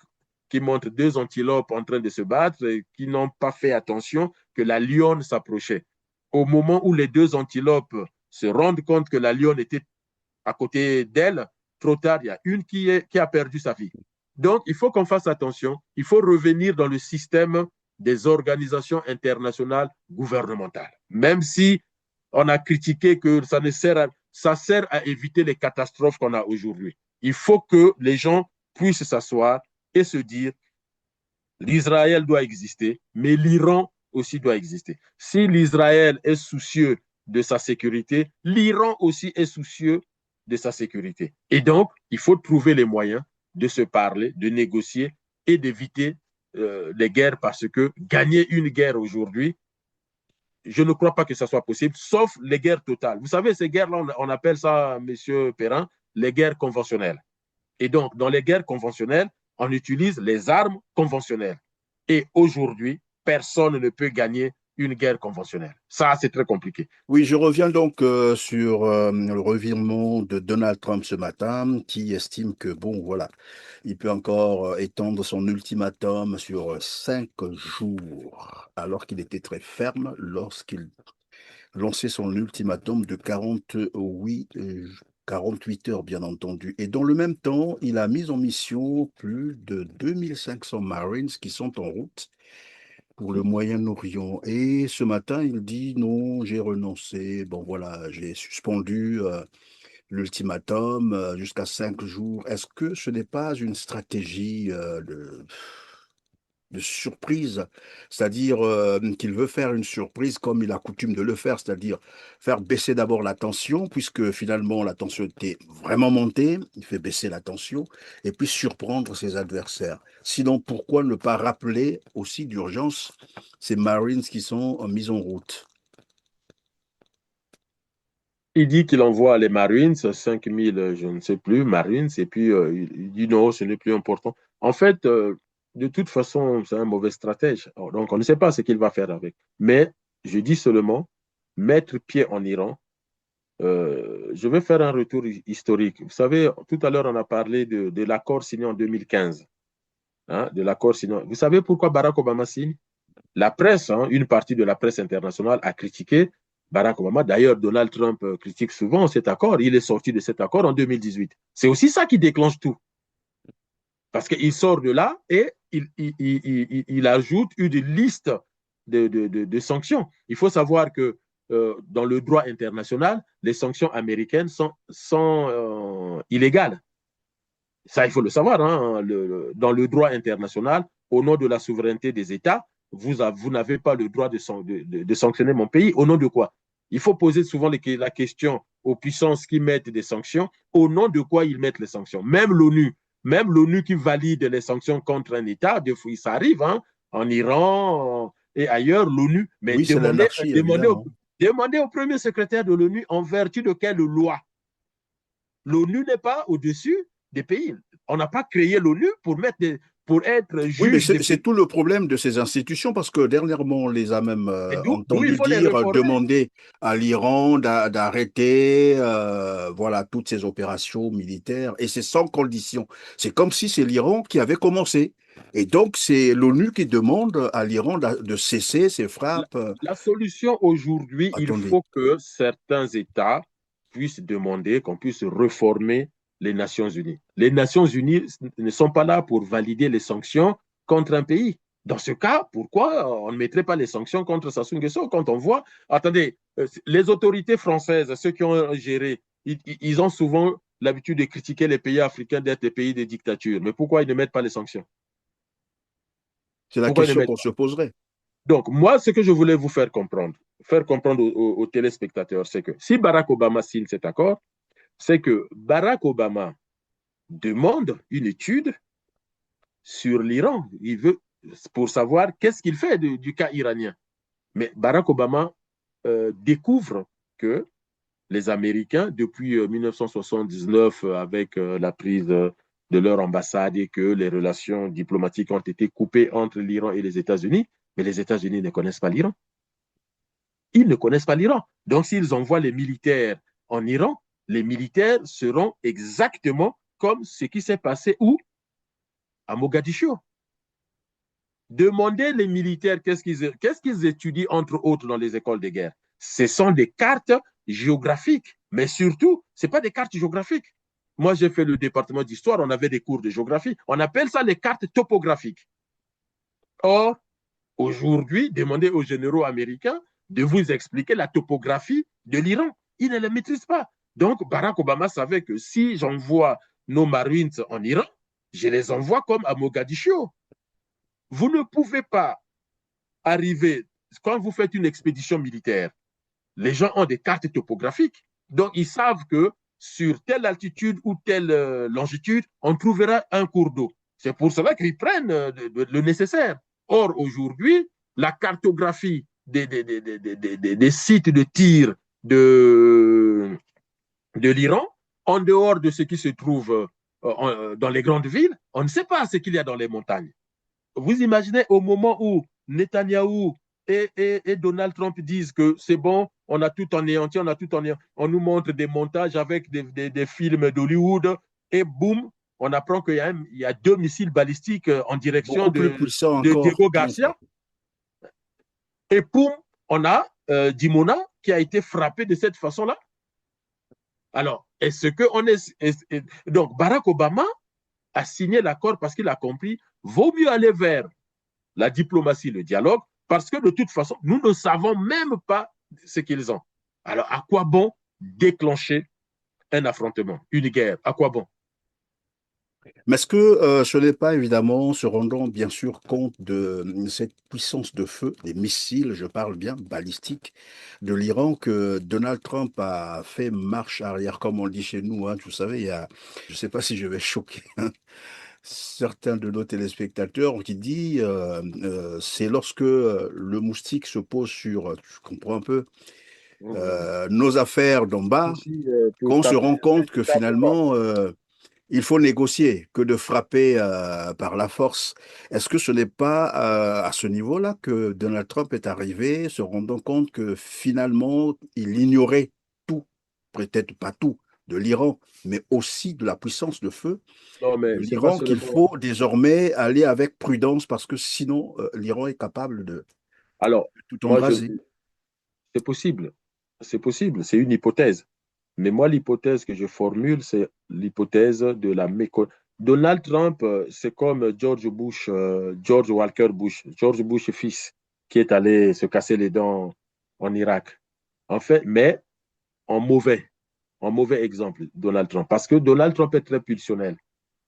qui montre deux antilopes en train de se battre et qui n'ont pas fait attention que la lionne s'approchait. Au moment où les deux antilopes se rendent compte que la lionne était à côté d'elle, trop tard, il y a une qui a perdu sa vie. Donc, il faut qu'on fasse attention. Il faut revenir dans le système des organisations internationales gouvernementales. Même si on a critiqué que ça sert à éviter les catastrophes qu'on a aujourd'hui. Il faut que les gens puissent s'asseoir et se dire l'Israël doit exister, mais l'Iran aussi doit exister. Si l'Israël est soucieux de sa sécurité, l'Iran aussi est soucieux de sa sécurité. Et donc, il faut trouver les moyens de se parler, de négocier et d'éviter les guerres parce que gagner une guerre aujourd'hui, je ne crois pas que ça soit possible, sauf les guerres totales. Vous savez, ces guerres-là, on appelle ça, Monsieur Perrin, les guerres conventionnelles. Et donc, dans les guerres conventionnelles, on utilise les armes conventionnelles. Et aujourd'hui, personne ne peut gagner une guerre conventionnelle. Ça, c'est très compliqué. Oui, je reviens donc sur le revirement de Donald Trump ce matin, qui estime que, bon, voilà, il peut encore étendre son ultimatum sur 5 jours, alors qu'il était très ferme lorsqu'il lançait son ultimatum de 48 heures, bien entendu. Et dans le même temps, il a mis en mission plus de 2500 Marines qui sont en route pour le Moyen-Orient. Et ce matin, il dit non, j'ai renoncé. Bon, voilà, j'ai suspendu l'ultimatum jusqu'à 5 jours. Est-ce que ce n'est pas une stratégie de surprise, c'est-à-dire qu'il veut faire une surprise comme il a coutume de le faire, c'est-à-dire faire baisser d'abord la tension, puisque finalement la tension était vraiment montée, il fait baisser la tension, et puis surprendre ses adversaires. Sinon, pourquoi ne pas rappeler aussi d'urgence ces Marines qui sont mis en route? Il dit qu'il envoie les Marines, 5000, je ne sais plus, Marines, et puis il dit non, ce n'est plus important. En fait, de toute façon, c'est un mauvais stratège. Donc, on ne sait pas ce qu'il va faire avec. Mais je dis seulement, mettre pied en Iran, je vais faire un retour historique. Vous savez, tout à l'heure, on a parlé de l'accord signé en 2015. Hein, de l'accord signé. Vous savez pourquoi Barack Obama signe? La presse, hein, une partie de la presse internationale a critiqué Barack Obama. D'ailleurs, Donald Trump critique souvent cet accord. Il est sorti de cet accord en 2018. C'est aussi ça qui déclenche tout. Parce qu'il sort de là et il ajoute une liste de sanctions. Il faut savoir que dans le droit international, les sanctions américaines sont illégales. Ça, il faut le savoir. Hein, dans le droit international, au nom de la souveraineté des États, vous n'avez pas le droit de sanctionner mon pays. Au nom de quoi? Il faut poser souvent la question aux puissances qui mettent des sanctions. Au nom de quoi ils mettent les sanctions? Même l'ONU, même l'ONU qui valide les sanctions contre un État, des fois, ça arrive, hein, en Iran et ailleurs, l'ONU, mais Oui, c'est l'anarchie, évidemment. demandez au premier secrétaire de l'ONU en vertu de quelle loi. L'ONU n'est pas au-dessus des pays. On n'a pas créé l'ONU pour être Oui, mais juge des c'est pays. tout le problème de ces institutions, parce que dernièrement, on les a même Et d'où il entendu faut les dire, réformer. demander à l'Iran d'arrêter voilà, toutes ces opérations militaires, et c'est sans condition. C'est comme si c'est l'Iran qui avait commencé. Et donc, c'est l'ONU qui demande à l'Iran de cesser ses La, frappes. la solution aujourd'hui, il Attendez, faut que certains États puissent demander qu'on puisse réformer les Nations Unies. Les Nations Unies ne sont pas là pour valider les sanctions contre un pays. Dans ce cas, pourquoi on ne mettrait pas les sanctions contre Sassou Nguesso quand on voit, attendez, les autorités françaises, ceux qui ont géré, ils ont souvent l'habitude de critiquer les pays africains d'être des pays de dictature. Mais pourquoi ils ne mettent pas les sanctions? c'est la Pourquoi ils ne question mettent qu'on pas? se poserait. Donc, moi, ce que je voulais vous faire comprendre aux téléspectateurs, c'est que si Barack Obama signe cet accord, c'est que Barack Obama demande une étude sur l'Iran. Il veut pour savoir qu'est-ce qu'il fait du cas iranien. Mais Barack Obama découvre que les Américains, depuis 1979, avec la prise de leur ambassade et que les relations diplomatiques ont été coupées entre l'Iran et les États-Unis, mais les États-Unis ne connaissent pas l'Iran. Ils ne connaissent pas l'Iran. Donc, s'ils envoient les militaires en Iran, les militaires seront exactement comme ce qui s'est passé où? À Mogadiscio. Demandez les militaires qu'est-ce qu'ils étudient, entre autres, dans les écoles de guerre. Ce sont des cartes géographiques, mais surtout, ce pas des cartes géographiques. Moi, j'ai fait le département d'histoire, on avait des cours de géographie. On appelle ça les cartes topographiques. Or, aujourd'hui, demandez aux généraux américains de vous expliquer la topographie de l'Iran. Ils ne la maîtrisent pas. Donc, Barack Obama savait que si j'envoie nos Marines en Iran, je les envoie comme à Mogadiscio. Vous ne pouvez pas arriver, quand vous faites une expédition militaire, les gens ont des cartes topographiques. Donc, ils savent que sur telle altitude ou telle longitude, on trouvera un cours d'eau. C'est pour cela qu'ils prennent le nécessaire. Or, aujourd'hui, la cartographie des sites de tir de l'Iran, en dehors de ce qui se trouve dans les grandes villes, on ne sait pas ce qu'il y a dans les montagnes. Vous imaginez au moment où Netanyahou et Donald Trump disent que c'est bon, on a tout anéanti, on a tout anéanti. On nous montre des montages avec des films d'Hollywood et boum, on apprend qu'il y a 2 missiles balistiques en direction Beaucoup plus puissant de encore. Diego Garcia. Et boum, on a Dimona qui a été frappé de cette façon-là. Alors, est-ce que on est. Donc, Barack Obama a signé l'accord parce qu'il a compris vaut mieux aller vers la diplomatie, le dialogue, parce que de toute façon, nous ne savons même pas ce qu'ils ont. Alors, à quoi bon déclencher un affrontement, une guerre? À quoi bon? Mais est-ce que ce n'est pas évidemment se rendant bien sûr compte de cette puissance de feu, des missiles, je parle bien, balistiques, de l'Iran, que Donald Trump a fait marche arrière, comme on le dit chez nous, hein, vous savez, je ne sais pas si je vais choquer certains de nos téléspectateurs qui dit c'est lorsque le moustique se pose sur, tu comprends un peu, nos affaires d'en bas, Ici, pour qu'on se taper rend un compte que véritable corps. finalement, il faut négocier que de frapper par la force. Est-ce que ce n'est pas à ce niveau-là que Donald Trump est arrivé, se rendant compte que finalement, il ignorait tout, peut-être pas tout, de l'Iran, mais aussi de la puissance de feu Non, de mais c'est pas l'Iran, qu'il seulement. faut désormais aller avec prudence parce que sinon, l'Iran est capable de Alors, tout moi, embraser. c'est possible. C'est possible. C'est une hypothèse. Mais moi, l'hypothèse que je formule, c'est l'hypothèse de la méconnaissance. Donald Trump, c'est comme George Bush, George Walker Bush, George Bush fils, qui est allé se casser les dents en Irak. En fait, mais en mauvais, en mauvais exemple, Donald Trump. Parce que Donald Trump est très pulsionnel.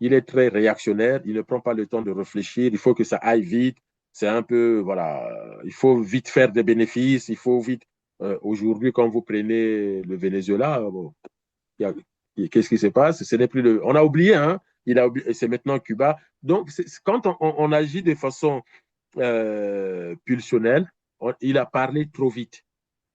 Il est très réactionnaire. Il ne prend pas le temps de réfléchir. Il faut que ça aille vite. C'est un peu, voilà, il faut vite faire des bénéfices. Il faut vite. Aujourd'hui, quand vous prenez le Venezuela, bon, qu'est-ce qui se passe? Ce n'est plus le... On a oublié, hein? c'est maintenant Cuba. Donc, quand on agit de façon pulsionnelle, il a parlé trop vite.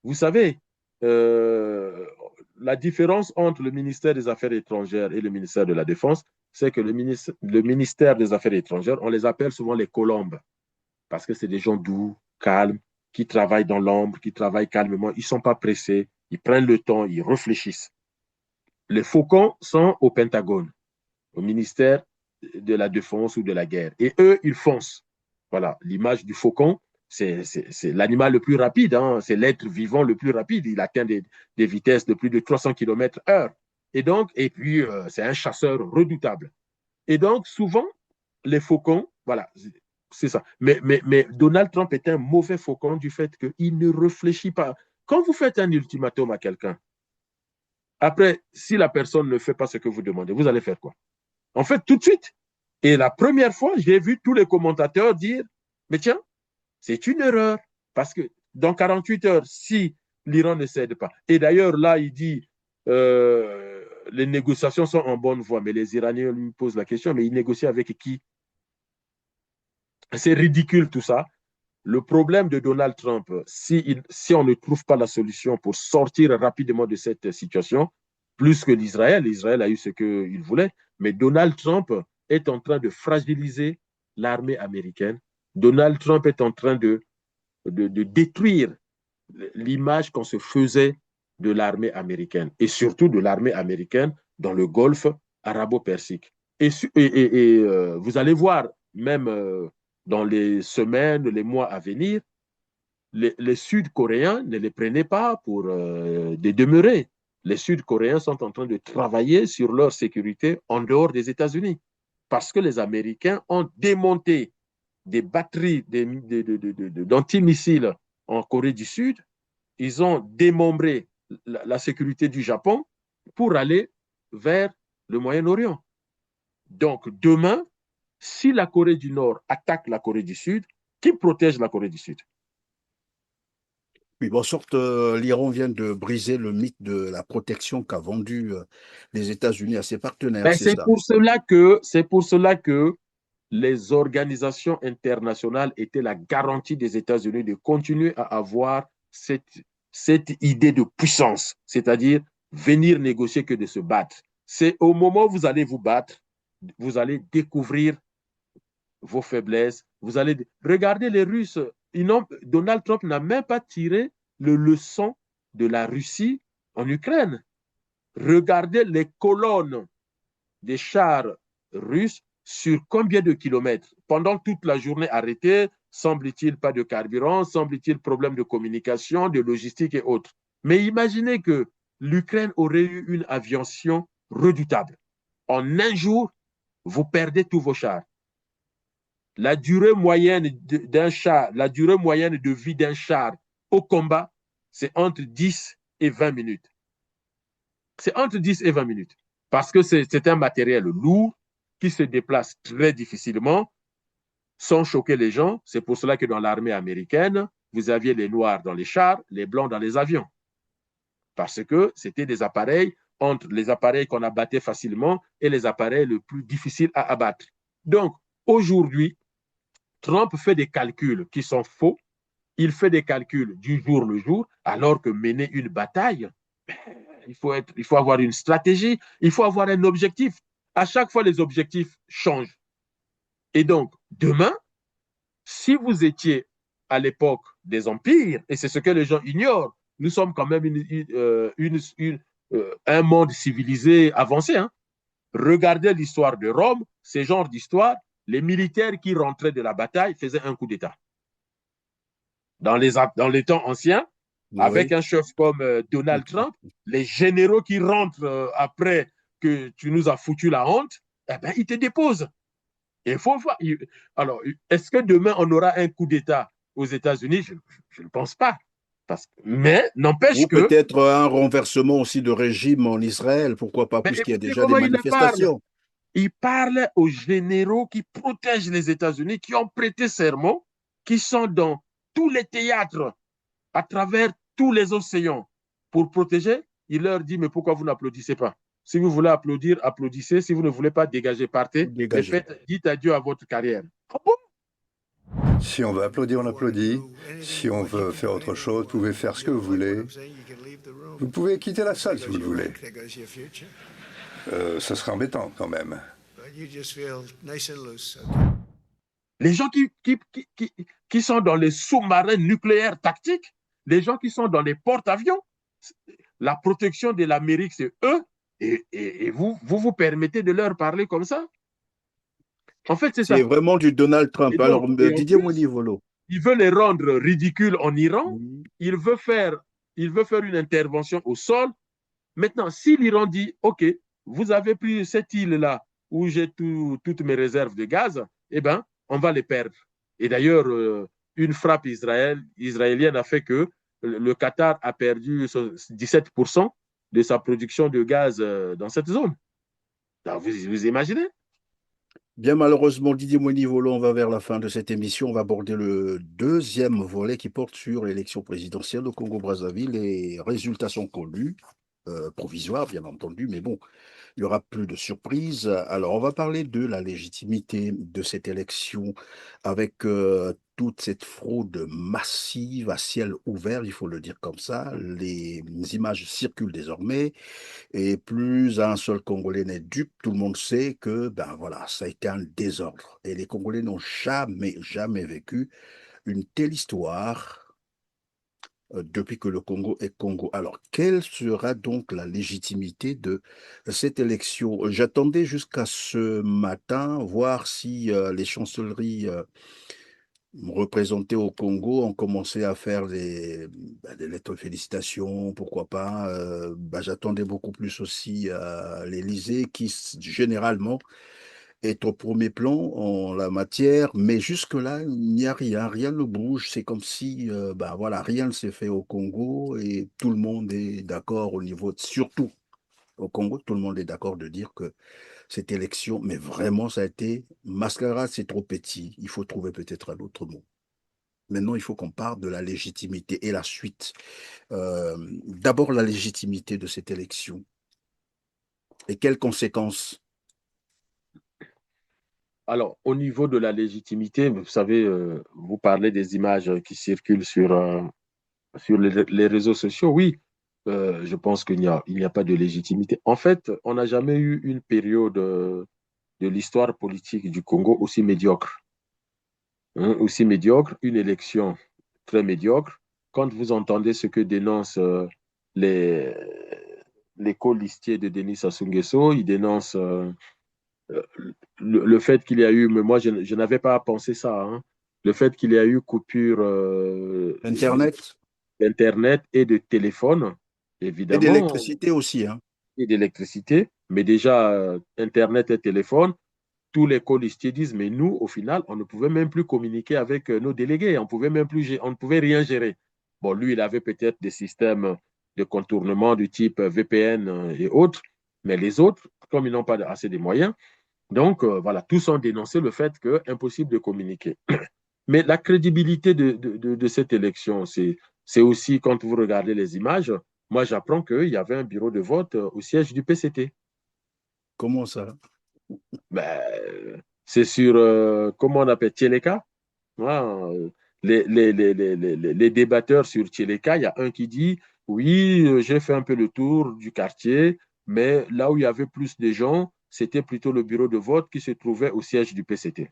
Vous savez, la différence entre le ministère des Affaires étrangères et le ministère de la Défense, c'est que le ministère des Affaires étrangères, on les appelle souvent les colombes, parce que c'est des gens doux, calmes, qui travaillent dans l'ombre, qui travaillent calmement. Ils ne sont pas pressés, ils prennent le temps, ils réfléchissent. Les faucons sont au Pentagone, au ministère de la Défense ou de la guerre. Et eux, ils foncent. Voilà, l'image du faucon, c'est l'animal le plus rapide, hein. C'est l'être vivant le plus rapide. Il atteint des vitesses de plus de 300 km/h. Et puis, c'est un chasseur redoutable. Et donc, souvent, les faucons, voilà, c'est ça. Mais Donald Trump est un mauvais faucon du fait qu'il ne réfléchit pas. Quand vous faites un ultimatum à quelqu'un, après, si la personne ne fait pas ce que vous demandez, vous allez faire quoi? En fait, tout de suite. Et la première fois, j'ai vu tous les commentateurs dire, mais tiens, c'est une erreur. Parce que dans 48 heures, si l'Iran ne cède pas, et d'ailleurs, là, il dit, les négociations sont en bonne voie, mais les Iraniens lui posent la question, mais ils négocient avec qui? C'est ridicule tout ça. Le problème de Donald Trump, si on ne trouve pas la solution pour sortir rapidement de cette situation, plus que l'Israël a eu ce qu'il voulait, mais Donald Trump est en train de fragiliser l'armée américaine. Donald Trump est en train de détruire l'image qu'on se faisait de l'armée américaine et surtout de l'armée américaine dans le golfe arabo-persique. Vous allez voir, même dans les semaines, les mois à venir, les Sud-Coréens ne les prenaient pas pour des demeurés. Les Sud-Coréens sont en train de travailler sur leur sécurité en dehors des États-Unis parce que les Américains ont démonté des batteries d'antimissiles en Corée du Sud. Ils ont démembré la sécurité du Japon pour aller vers le Moyen-Orient. Donc, demain, si la Corée du Nord attaque la Corée du Sud, qui protège la Corée du Sud? Oui, bon, en sorte, l'Iran vient de briser le mythe de la protection qu'a vendu les États-Unis à ses partenaires, Ben, c'est ça? c'est pour cela que les organisations internationales étaient la garantie des États-Unis de continuer à avoir cette idée de puissance, c'est-à-dire venir négocier que de se battre. C'est au moment où vous allez vous battre, vous allez découvrir vos faiblesses. Vous allez regarder les Russes. Donald Trump n'a même pas tiré le leçon de la Russie en Ukraine. Regardez les colonnes des chars russes sur combien de kilomètres? Pendant toute la journée arrêtée, semble-t-il pas de carburant, semble-t-il problème de communication, de logistique et autres. Mais imaginez que l'Ukraine aurait eu une aviation redoutable. En un jour, vous perdez tous vos chars. La durée moyenne d'un char, la durée moyenne de vie d'un char au combat, c'est entre 10 et 20 minutes. C'est entre 10 et 20 minutes. Parce que c'est un matériel lourd qui se déplace très difficilement sans choquer les gens. C'est pour cela que dans l'armée américaine, vous aviez les noirs dans les chars, les blancs dans les avions. Parce que c'était des appareils entre les appareils qu'on abattait facilement et les appareils les plus difficiles à abattre. Donc, aujourd'hui, Trump fait des calculs qui sont faux. Il fait des calculs du jour le jour, alors que mener une bataille, il faut avoir une stratégie, il faut avoir un objectif. À chaque fois, les objectifs changent. Et donc, demain, si vous étiez à l'époque des empires, et c'est ce que les gens ignorent, nous sommes quand même un monde civilisé avancé. Hein. Regardez l'histoire de Rome, ce genre d'histoire, les militaires qui rentraient de la bataille faisaient un coup d'État. Dans les temps anciens, avec Oui. un chef comme Donald Trump, les généraux qui rentrent après que tu nous as foutu la honte, eh ben, ils te déposent. Il faut voir. Alors, est-ce que demain, on aura un coup d'État aux États-Unis? Je ne pense pas. Mais n'empêche Ou que. peut-être un renversement aussi de régime en Israël, pourquoi pas, Mais puisqu'il y a écoutez déjà des comment il parle. manifestations. Il parle aux généraux qui protègent les États-Unis, qui ont prêté serment, qui sont dans tous les théâtres, à travers tous les océans, pour protéger. Il leur dit, mais pourquoi vous n'applaudissez pas? Si vous voulez applaudir, applaudissez. Si vous ne voulez pas dégager, partez. Mais Dégagé. dites adieu à votre carrière. Ah bon? Si on veut applaudir, on applaudit. Si on veut faire autre chose, vous pouvez faire ce que vous voulez. Vous pouvez quitter la salle si vous le voulez. Ça serait embêtant quand même. Les gens qui sont dans les sous-marins nucléaires tactiques, les gens qui sont dans les porte-avions, la protection de l'Amérique, c'est eux, et vous permettez de leur parler comme ça? En fait, c'est C'est ça. vraiment du Donald Trump. Et Alors, donc, et en Didier plus, Monivolo. il veut les rendre ridicules en Iran. Oui. Il veut faire une intervention au sol. Maintenant, si l'Iran dit, OK, vous avez pris cette île-là où j'ai toutes mes réserves de gaz, eh bien, on va les perdre. Et d'ailleurs, une frappe israélienne a fait que le Qatar a perdu 17% de sa production de gaz dans cette zone. Alors, vous imaginez? Bien malheureusement, Didier Monivolo, on va vers la fin de cette émission. On va aborder le deuxième volet qui porte sur l'élection présidentielle au Congo-Brazzaville. Les résultats sont connus, provisoires bien entendu, mais bon, il n'y aura plus de surprise. Alors, on va parler de la légitimité de cette élection avec toute cette fraude massive à ciel ouvert, il faut le dire comme ça. Les images circulent désormais. Et plus un seul Congolais n'est dupe, tout le monde sait que ben voilà, ça a été un désordre. Et les Congolais n'ont jamais vécu une telle histoire depuis que le Congo est Congo. Alors, quelle sera donc la légitimité de cette élection? J'attendais jusqu'à ce matin voir si les chancelleries représentés au Congo ont commencé à faire des lettres de félicitations, pourquoi pas. J'attendais beaucoup plus aussi à l'Élysée, qui généralement est au premier plan en la matière, mais jusque-là, il n'y a rien, rien ne bouge. C'est comme si, voilà, rien ne s'est fait au Congo et tout le monde est d'accord au niveau, surtout au Congo, tout le monde est d'accord de dire que cette élection, mais vraiment, ça a été mascarade, c'est trop petit. Il faut trouver peut-être un autre mot. Maintenant, il faut qu'on parle de la légitimité et la suite. D'abord, la légitimité de cette élection et quelles conséquences? Alors, au niveau de la légitimité, vous savez, vous parlez des images qui circulent sur les réseaux sociaux. Oui, je pense il n'y a pas de légitimité. En fait, on n'a jamais eu une période de l'histoire politique du Congo aussi médiocre. Hein, aussi médiocre, une élection très médiocre. Quand vous entendez ce que dénoncent les, les colistiers de Denis Sassou Nguesso, ils dénoncent euh, le fait qu'il y a eu, mais moi je n'avais pas pensé ça, hein, le fait qu'il y a eu coupure Internet d'Internet et de téléphone, et évidemment, d'électricité aussi, hein. et d'électricité, mais déjà Internet et téléphone, tous les colistiers disent, mais nous, au final, on ne pouvait même plus communiquer avec nos délégués, on ne pouvait rien gérer. Bon, lui, il avait peut-être des systèmes de contournement du type VPN et autres, mais les autres, comme ils n'ont pas assez de moyens, donc voilà, tous ont dénoncé le fait que impossible de communiquer. Mais la crédibilité de cette élection, c'est aussi quand vous regardez les images, moi j'apprends qu'il y avait un bureau de vote au siège du PCT. Comment ça? Ben, c'est sur, comment on appelle, Tcheleka. Voilà, les débatteurs sur Tcheleka, il y a un qui dit, oui, j'ai fait un peu le tour du quartier, mais là où il y avait plus de gens, c'était plutôt le bureau de vote qui se trouvait au siège du PCT.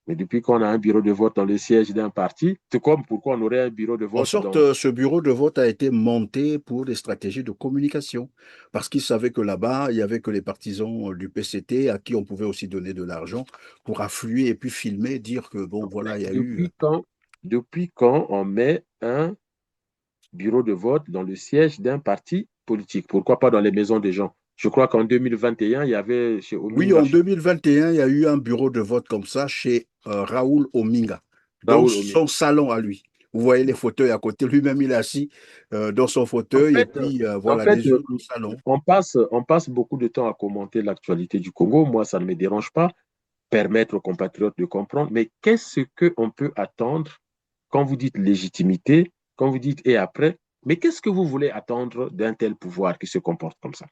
Mais depuis qu'on a un bureau de vote dans le siège d'un parti, c'est comme pourquoi on aurait un bureau de En vote sorte, dans... ce bureau de vote a été monté pour des stratégies de communication, parce qu'ils savaient que là-bas, il n'y avait que les partisans du PCT à qui on pouvait aussi donner de l'argent pour affluer et puis filmer, dire que, bon, voilà, il y a eu... Depuis quand on met un bureau de vote dans le siège d'un parti politique? Pourquoi pas dans les maisons des gens? Je crois qu'en 2021, il y avait chez Oui, Ominga, en 2021, il y a eu un bureau de vote comme ça chez Raoul Ominga, dans Raoul Ominga. son salon à lui. Vous voyez les fauteuils à côté, lui-même il est assis dans son En fauteuil et fait, puis en voilà, fait, les urnes au salon. on passe beaucoup de temps à commenter l'actualité du Congo. Moi, ça ne me dérange pas. Permettre aux compatriotes de comprendre. Mais qu'est-ce qu'on peut attendre quand vous dites légitimité, quand vous dites et après? Mais qu'est-ce que vous voulez attendre d'un tel pouvoir qui se comporte comme ça?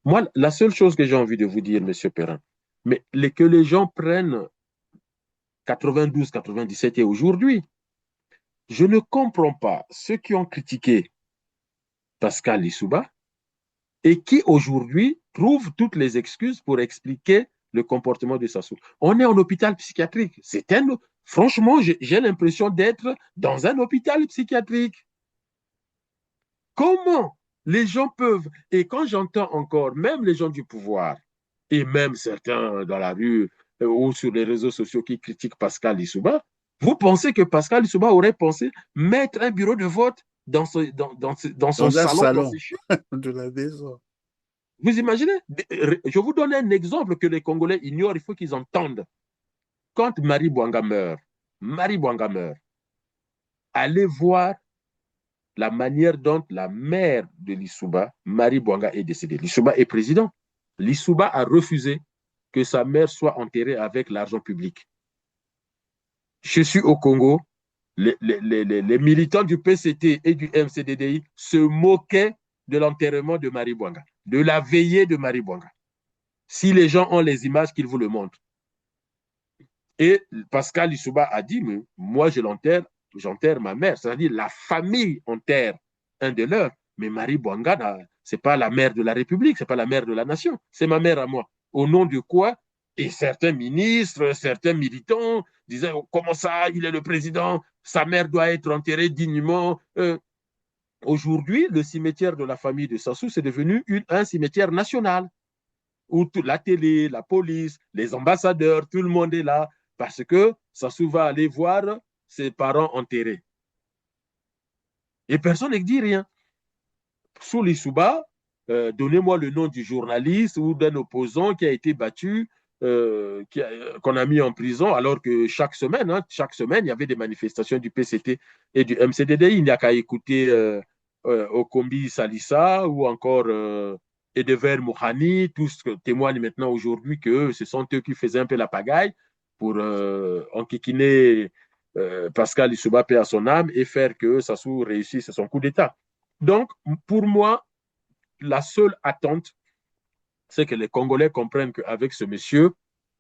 Moi, la seule chose que j'ai envie de vous dire, Monsieur Perrin, mais que les gens prennent 92, 97 et aujourd'hui, je ne comprends pas ceux qui ont critiqué Pascal Lissouba et qui aujourd'hui trouvent toutes les excuses pour expliquer le comportement de Sassou. On est en hôpital psychiatrique. Franchement, j'ai l'impression d'être dans un hôpital psychiatrique. Comment les gens peuvent, et quand j'entends encore, même les gens du pouvoir, et même certains dans la rue ou sur les réseaux sociaux qui critiquent Pascal Lissouba, vous pensez que Pascal Lissouba aurait pensé mettre un bureau de vote dans son Dans un salon, dans salon ses chiottes? de la maison. Vous imaginez? Je vous donne un exemple que les Congolais ignorent, il faut qu'ils entendent. Quand Marie Bouanga meurt, allez voir la manière dont la mère de Lissouba, Marie Bouanga, est décédée. Lissouba est président. Lissouba a refusé que sa mère soit enterrée avec l'argent public. Je suis au Congo, les militants du PCT et du MCDDI se moquaient de l'enterrement de Marie Bouanga, de la veillée de Marie Bouanga. Si les gens ont les images, qu'ils vous le montrent. Et Pascal Lissouba a dit, mais moi j'enterre ma mère, c'est-à-dire la famille enterre un de leurs. Mais Marie Bouanga, ce n'est pas la mère de la République, ce n'est pas la mère de la nation, c'est ma mère à moi. Au nom de quoi? Et certains ministres, certains militants disaient, oh, comment ça, il est le président, sa mère doit être enterrée dignement. Aujourd'hui, le cimetière de la famille de Sassou, c'est devenu un cimetière national où la télé, la police, les ambassadeurs, tout le monde est là parce que Sassou va aller voir ses parents enterrés. Et personne ne dit rien. Sous Lissouba, donnez-moi le nom du journaliste ou d'un opposant qui a été battu, qu'on a mis en prison, alors que chaque semaine, il y avait des manifestations du PCT et du MCDDI. Il n'y a qu'à écouter Okombi Salissa ou encore Edever Mouhani, tous témoignent maintenant aujourd'hui que ce sont eux qui faisaient un peu la pagaille pour enquiquiner Pascal Lissouba, paix à son âme, et faire que Sassou réussisse son coup d'État. Donc, pour moi, la seule attente, c'est que les Congolais comprennent qu'avec ce monsieur,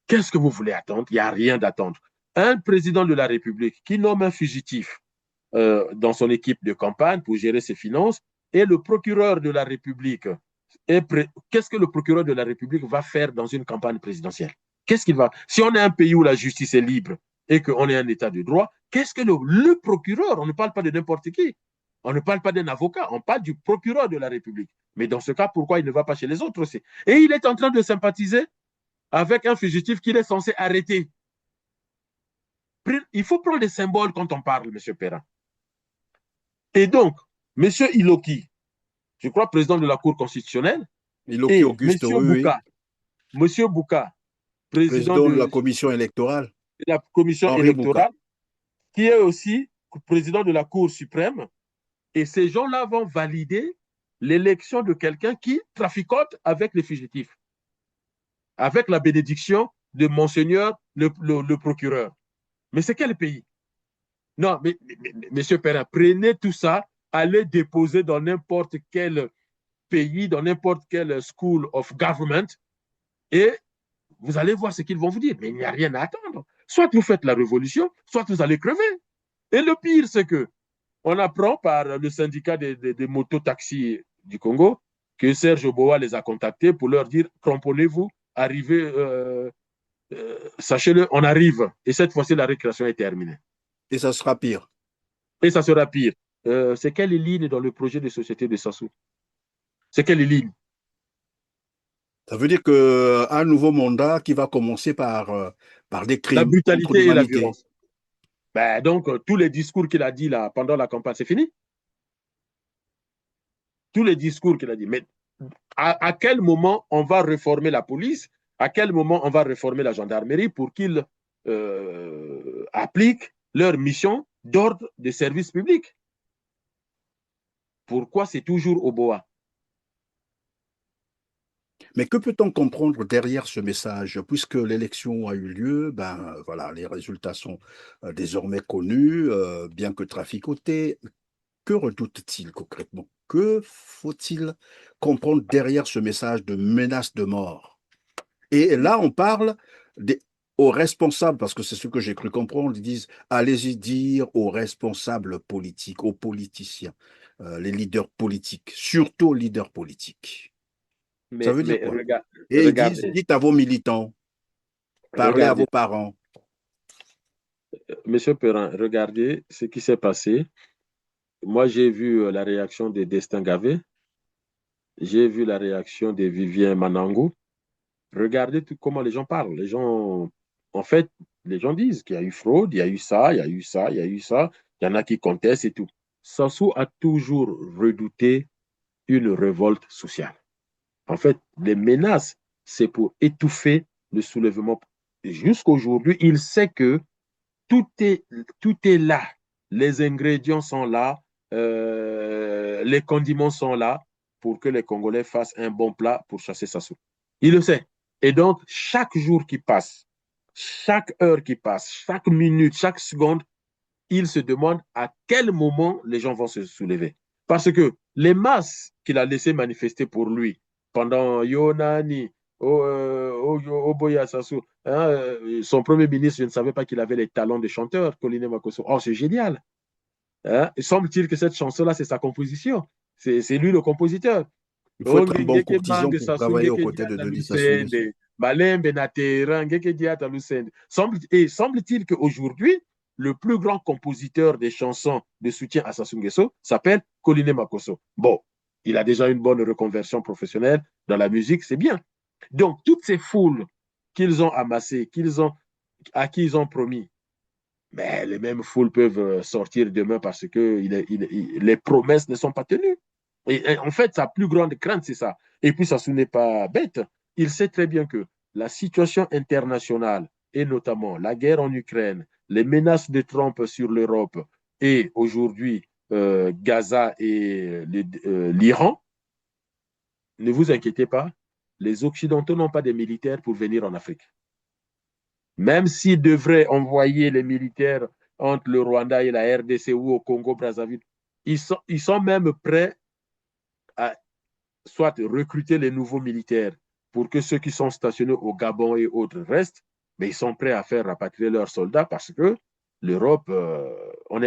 qu'est-ce que vous voulez attendre? Il n'y a rien d'attendre. Un président de la République qui nomme un fugitif dans son équipe de campagne pour gérer ses finances et le procureur de la République. Qu'est-ce que le procureur de la République va faire dans une campagne présidentielle? Qu'est-ce qu'il va... Si on est un pays où la justice est libre et qu'on est un État de droit, qu'est-ce que le procureur, on ne parle pas de n'importe qui, on ne parle pas d'un avocat, on parle du procureur de la République. Mais dans ce cas, pourquoi il ne va pas chez les autres aussi? Et il est en train de sympathiser avec un fugitif qu'il est censé arrêter. Il faut prendre des symboles quand on parle, M. Perrin. Et donc, M. Iloki, je crois président de la Cour constitutionnelle, Iloki et Auguste, oui, M. Bouka, président président de la de commission électorale, la commission Henri Bouka. électorale, qui est aussi président de la Cour suprême, et ces gens-là vont valider l'élection de quelqu'un qui traficote avec les fugitifs, avec la bénédiction de Monseigneur le procureur. Mais c'est quel pays? Non, mais Monsieur Perrin, prenez tout ça, allez déposer dans n'importe quel pays, dans n'importe quelle school of government, et vous allez voir ce qu'ils vont vous dire. Mais il n'y a rien à attendre. Soit vous faites la révolution, soit vous allez crever. Et le pire, c'est que on apprend par le syndicat des mototaxis du Congo que Serge Oboa les a contactés pour leur dire cramponnez-vous, arrivez, sachez-le, on arrive. Et cette fois-ci, la récréation est terminée. Et ça sera pire. Et ça sera pire. C'est quelle ligne dans le projet de société de Sassou? C'est quelle ligne? Ça veut dire qu'un nouveau mandat qui va commencer par des crimes la brutalité contre et la l'humanité. violence. Ben, donc, tous les discours qu'il a dit là, pendant la campagne, c'est fini. Tous les discours qu'il a dit. Mais à quel moment on va réformer la police? À quel moment on va réformer la gendarmerie pour qu'ils appliquent leur mission d'ordre de service public? Pourquoi c'est toujours au BOA? Mais que peut-on comprendre derrière ce message? Puisque l'élection a eu lieu, ben voilà, les résultats sont désormais connus, bien que traficotés. que redoute-t-il concrètement? Que faut-il comprendre derrière ce message de menace de mort? Et là, on parle aux responsables, parce que c'est ce que j'ai cru comprendre, ils disent, allez-y dire aux responsables politiques, aux politiciens, les leaders politiques, surtout aux leaders politiques. Ça veut dire Mais quoi? Et ils disent, regardez, dites à vos militants, parlez à regardez, vos parents. Monsieur Perrin, regardez ce qui s'est passé. Moi, j'ai vu la réaction de Destin Gavé, j'ai vu la réaction de Vivien Manango. Regardez tout comment les gens parlent. Les gens, en fait, les gens disent qu'il y a eu fraude, il y a eu ça, il y a eu ça, il y a eu ça. Il y en a qui contestent et tout. Sassou a toujours redouté une révolte sociale. En fait, les menaces, c'est pour étouffer le soulèvement. Jusqu'aujourd'hui, il sait que tout est, tout est là. Les ingrédients sont là, les condiments sont là pour que les Congolais fassent un bon plat pour chasser Sassou. Il le sait. Et donc, chaque jour qui passe, chaque heure qui passe, chaque minute, chaque seconde, il se demande à quel moment les gens vont se soulever. Parce que les masses qu'il a laissées manifester pour lui pendant Yonani, Oboya Sassou, son premier ministre, je ne savais pas qu'il avait les talents de chanteur, Colline Makosso. Oh, c'est génial. Hein? Semble-t-il que cette chanson-là, c'est sa composition. C'est lui le compositeur. Il faut être un bon courtisan pour travailler aux côtés de Denis Sassou Nguesso. Semble-t-il qu'aujourd'hui, le plus grand compositeur des chansons de soutien à Sassou Nguesso s'appelle Colline Makosso. Bon, il a déjà une bonne reconversion professionnelle dans la musique, c'est bien. Donc, toutes ces foules qu'ils ont amassées, à qui ils ont promis, mais les mêmes foules peuvent sortir demain parce que les promesses ne sont pas tenues. Et en fait, sa plus grande crainte, c'est ça. Et puis, ça n'est pas bête. Il sait très bien que la situation internationale, et notamment la guerre en Ukraine, les menaces de Trump sur l'Europe et aujourd'hui Gaza et l'Iran, ne vous inquiétez pas, les Occidentaux n'ont pas de militaires pour venir en Afrique. Même s'ils devraient envoyer les militaires entre le Rwanda et la RDC ou au Congo-Brazzaville, ils sont même prêts à soit recruter les nouveaux militaires pour que ceux qui sont stationnés au Gabon et autres restent, mais ils sont prêts à faire rapatrier leurs soldats parce que l'Europe, on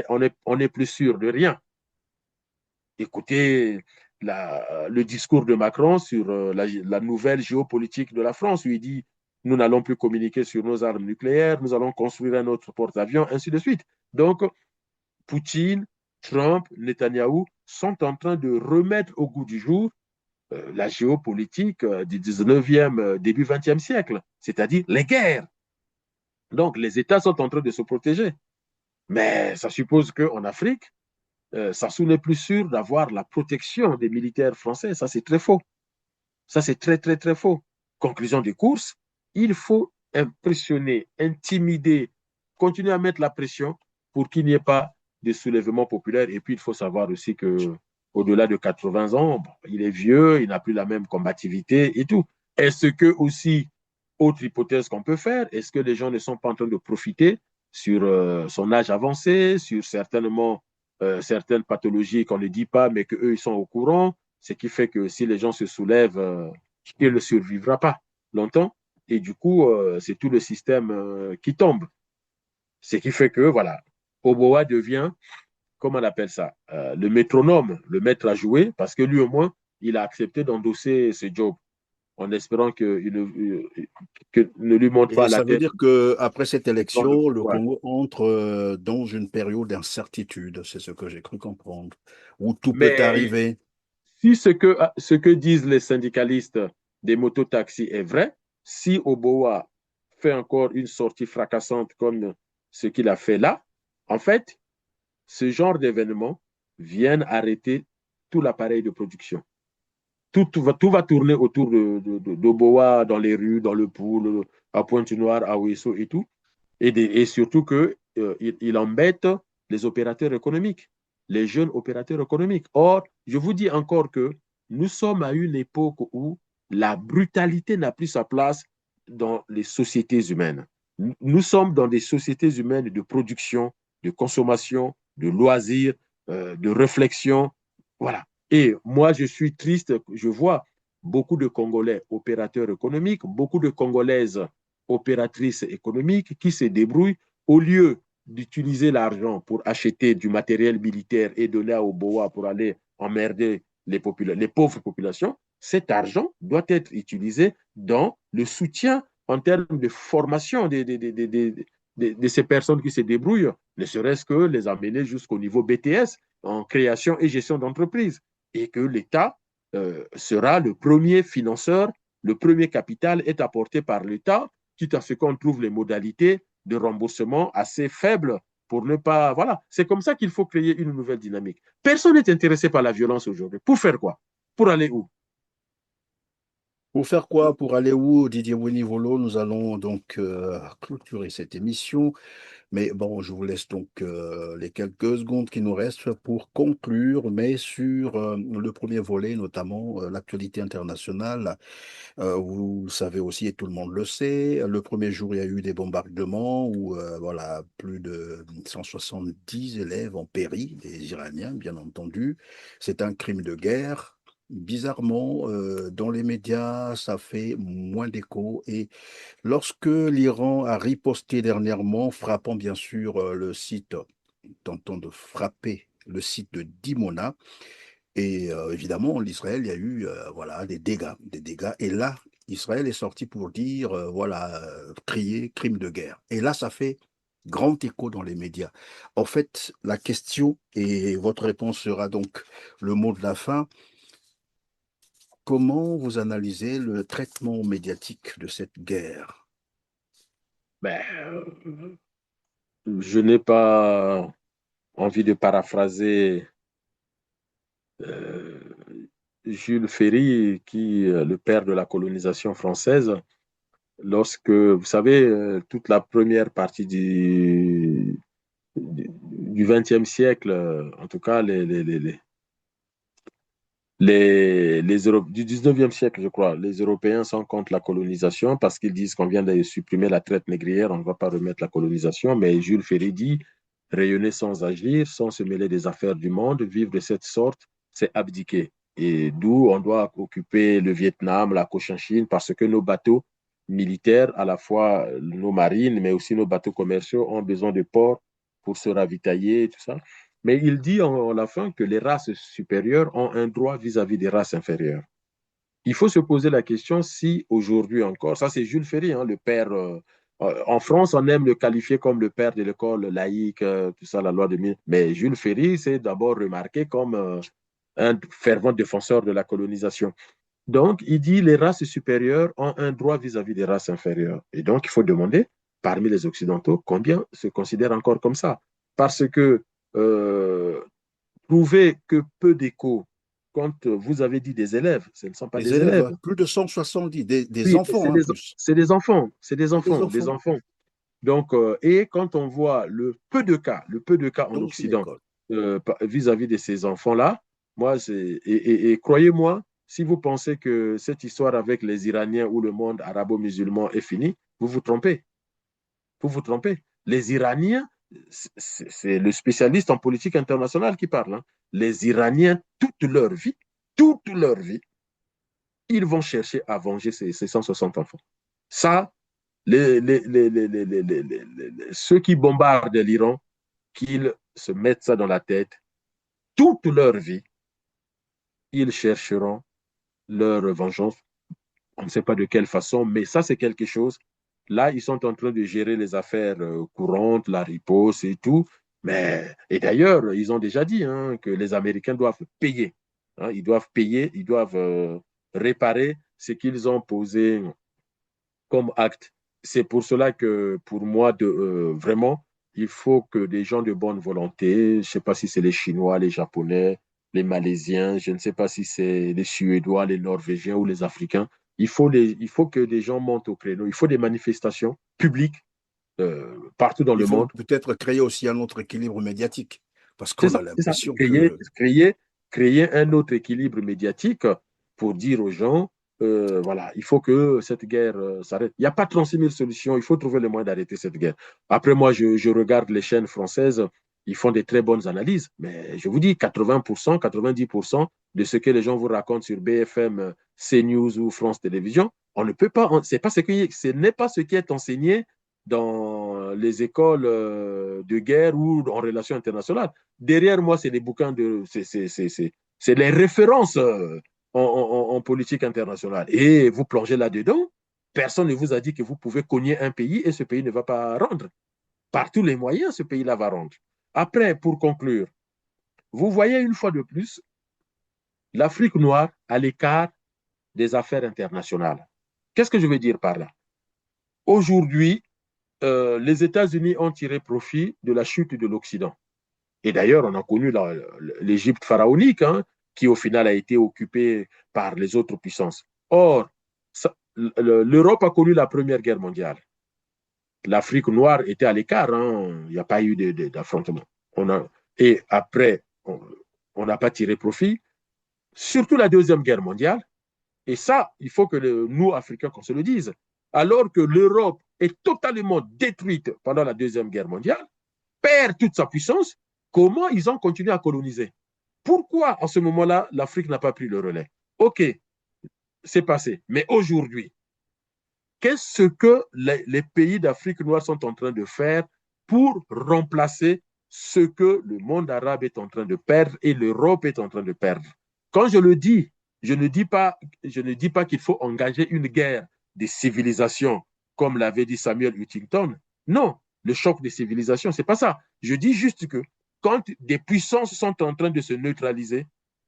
est plus sûr de rien. Écoutez le discours de Macron sur la nouvelle géopolitique de la France, où il dit nous n'allons plus communiquer sur nos armes nucléaires, nous allons construire un autre porte-avions, ainsi de suite. Donc, Poutine, Trump, Netanyahou sont en train de remettre au goût du jour la géopolitique du 19e, début 20e siècle, c'est-à-dire les guerres. Donc, les États sont en train de se protéger. Mais ça suppose qu'en Afrique, Sassou n'est plus sûr d'avoir la protection des militaires français. Ça, c'est très faux. Ça, c'est très, très, très faux. Conclusion des courses, il faut impressionner, intimider, continuer à mettre la pression pour qu'il n'y ait pas de soulèvement populaire. Et puis, il faut savoir aussi que au-delà de 80 ans, bon, il est vieux, il n'a plus la même combativité et tout. Est-ce que aussi, autre hypothèse qu'on peut faire, est-ce que les gens ne sont pas en train de profiter sur son âge avancé, sur certaines pathologies qu'on ne dit pas, mais qu'eux, ils sont au courant, ce qui fait que si les gens se soulèvent, il ne survivra pas longtemps. Et du coup, c'est tout le système qui tombe. Ce qui fait que, voilà, Oboa devient, comment on appelle ça, le métronome, le maître à jouer, parce que lui, au moins, il a accepté d'endosser ce job en espérant qu'il ne lui monte pas Et la ça veut tête. dire qu'après cette Dans le élection, le pouvoir. Congo entre dans une période d'incertitude, c'est ce que j'ai cru comprendre, où tout peut Mais arriver. si ce que disent les syndicalistes des mototaxis est vrai, si Oboa fait encore une sortie fracassante comme ce qu'il a fait là, en fait, ce genre d'événements viennent arrêter tout l'appareil de production. Tout va tourner autour d'Oboa dans les rues, dans le pool, à Pointe-Noire, à Ouesso et tout. Et surtout qu'il il embête les opérateurs économiques, les jeunes opérateurs économiques. Or, je vous dis encore que nous sommes à une époque où la brutalité n'a plus sa place dans les sociétés humaines. Nous sommes dans des sociétés humaines de production, de consommation, de loisirs. de réflexion. Voilà. Et moi, je suis triste, je vois beaucoup de Congolais opérateurs économiques, beaucoup de Congolaises opératrices économiques qui se débrouillent au lieu d'utiliser l'argent pour acheter du matériel militaire et donner à Oboa pour aller emmerder les pauvres populations. Cet argent doit être utilisé dans le soutien en termes de formation de ces personnes qui se débrouillent, ne serait-ce que les amener jusqu'au niveau BTS en création et gestion d'entreprise. Et que l'État sera le premier financeur, le premier capital est apporté par l'État, quitte à ce qu'on trouve les modalités de remboursement assez faibles pour ne pas... Voilà, c'est comme ça qu'il faut créer une nouvelle dynamique. Personne n'est intéressé par la violence aujourd'hui. Pour faire quoi? Pour aller où? Pour faire quoi? Pour aller où, Didier Winivolo? Nous allons donc clôturer cette émission. Mais bon, je vous laisse donc les quelques secondes qui nous restent pour conclure, mais sur le premier volet, notamment l'actualité internationale. Vous le savez aussi, et tout le monde le sait, le premier jour, il y a eu des bombardements où voilà, plus de 170 élèves ont péri, des Iraniens, bien entendu. C'est un crime de guerre. Bizarrement, dans les médias, ça fait moins d'écho. Et lorsque l'Iran a riposté dernièrement, frappant bien sûr le site, tentant de frapper le site de Dimona, et évidemment, l'Israël, il y a eu voilà, des dégâts, des dégâts. Et là, Israël est sorti pour dire, voilà, crier crime de guerre. Et là, ça fait grand écho dans les médias. En fait, la question, et votre réponse sera donc le mot de la fin, comment vous analysez le traitement médiatique de cette guerre? Ben, je n'ai pas envie de paraphraser euh, Jules Ferry, qui est le père de la colonisation française, lorsque, vous savez, toute la première partie du XXe siècle, en tout cas du 19e siècle, je crois, les Européens sont contre la colonisation parce qu'ils disent qu'on vient de supprimer la traite négrière, on ne va pas remettre la colonisation, mais Jules Ferry dit rayonner sans agir, sans se mêler des affaires du monde, vivre de cette sorte, c'est abdiquer. Et d'où on doit occuper le Vietnam, la Cochinchine, parce que nos bateaux militaires, à la fois nos marines, mais aussi nos bateaux commerciaux, ont besoin de ports pour se ravitailler et tout ça. Mais il dit à la fin que les races supérieures ont un droit vis-à-vis des races inférieures. Il faut se poser la question si aujourd'hui encore, ça c'est Jules Ferry, hein, le père. En France, on aime le qualifier comme le père de l'école laïque, tout ça, la loi de 1000. Mais Jules Ferry, c'est d'abord remarqué comme un fervent défenseur de la colonisation. Donc, il dit les races supérieures ont un droit vis-à-vis des races inférieures. Et donc, il faut demander, parmi les Occidentaux, combien se considèrent encore comme ça. Parce que euh, prouver que peu d'écho, quand vous avez dit des élèves, ce ne sont pas Des des élèves, élèves. hein, plus de 170, des Oui, enfants, hein, plus. c'est des enfants, c'est des C'est des enfants, des enfants. enfants. Donc, et quand on voit le peu de cas en Dans une Occident école. vis-à-vis de ces enfants-là, moi, et croyez-moi, si vous pensez que cette histoire avec les Iraniens ou le monde arabo-musulman est finie, vous vous trompez. Vous vous trompez. Les Iraniens, c'est le spécialiste en politique internationale qui parle. Hein. Les Iraniens, toute leur vie, ils vont chercher à venger ces 160 enfants. Ça, ceux qui bombardent l'Iran, qu'ils se mettent ça dans la tête, toute leur vie, ils chercheront leur vengeance. On ne sait pas de quelle façon, mais ça, c'est quelque chose. Là, ils sont en train de gérer les affaires courantes, la riposte et tout. Mais, et d'ailleurs, ils ont déjà dit hein, que les Américains doivent payer. Hein, ils doivent payer, ils doivent réparer ce qu'ils ont posé comme acte. C'est pour cela que, pour moi, vraiment, il faut que des gens de bonne volonté, je ne sais pas si c'est les Chinois, les Japonais, les Malaisiens, je ne sais pas si c'est les Suédois, les Norvégiens ou les Africains, il faut que des gens montent au créneau. Il faut des manifestations publiques partout dans Il le faut monde. peut-être créer aussi un autre équilibre médiatique, parce C'est qu'on a ça, c'est ça. l'impression que Créer un autre équilibre médiatique pour dire aux gens, voilà, il faut que cette guerre s'arrête. Il n'y a pas 36 000 solutions, il faut trouver le moyen d'arrêter cette guerre. Après, moi, je regarde les chaînes françaises, ils font des très bonnes analyses. Mais je vous dis, 80%, 90% de ce que les gens vous racontent sur BFM, CNews ou France Télévisions, on ne peut pas, ce n'est pas ce qui est enseigné dans les écoles de guerre ou en relations internationales. Derrière moi, c'est des bouquins c'est les références en politique internationale. Et vous plongez là-dedans, personne ne vous a dit que vous pouvez cogner un pays et ce pays ne va pas rendre. Par tous les moyens, ce pays-là va rendre. Après, pour conclure, vous voyez une fois de plus l'Afrique noire à l'écart des affaires internationales. Qu'est-ce que je veux dire par là? Aujourd'hui, les États-Unis ont tiré profit de la chute de l'Occident. Et d'ailleurs, on a connu l'Égypte pharaonique, hein, qui au final a été occupée par les autres puissances. Or, l'Europe a connu la Première Guerre mondiale. L'Afrique noire était à l'écart, hein, il n'y a pas eu d'affrontement. Et après, on n'a pas tiré profit, surtout la Deuxième Guerre mondiale. Et ça, il faut que nous, Africains, qu'on se le dise. Alors que l'Europe est totalement détruite pendant la Deuxième Guerre mondiale, perd toute sa puissance, comment ils ont continué à coloniser? Pourquoi, à ce moment-là, l'Afrique n'a pas pris le relais? OK, c'est passé. Mais aujourd'hui, qu'est-ce que les pays d'Afrique noire sont en train de faire pour remplacer ce que le monde arabe est en train de perdre et l'Europe est en train de perdre? Quand je le dis, je ne dis pas qu'il faut engager une guerre des civilisations, comme l'avait dit Samuel Huntington. Non, le choc des civilisations, c'est pas ça. Je dis juste que quand des puissances sont en train de se neutraliser,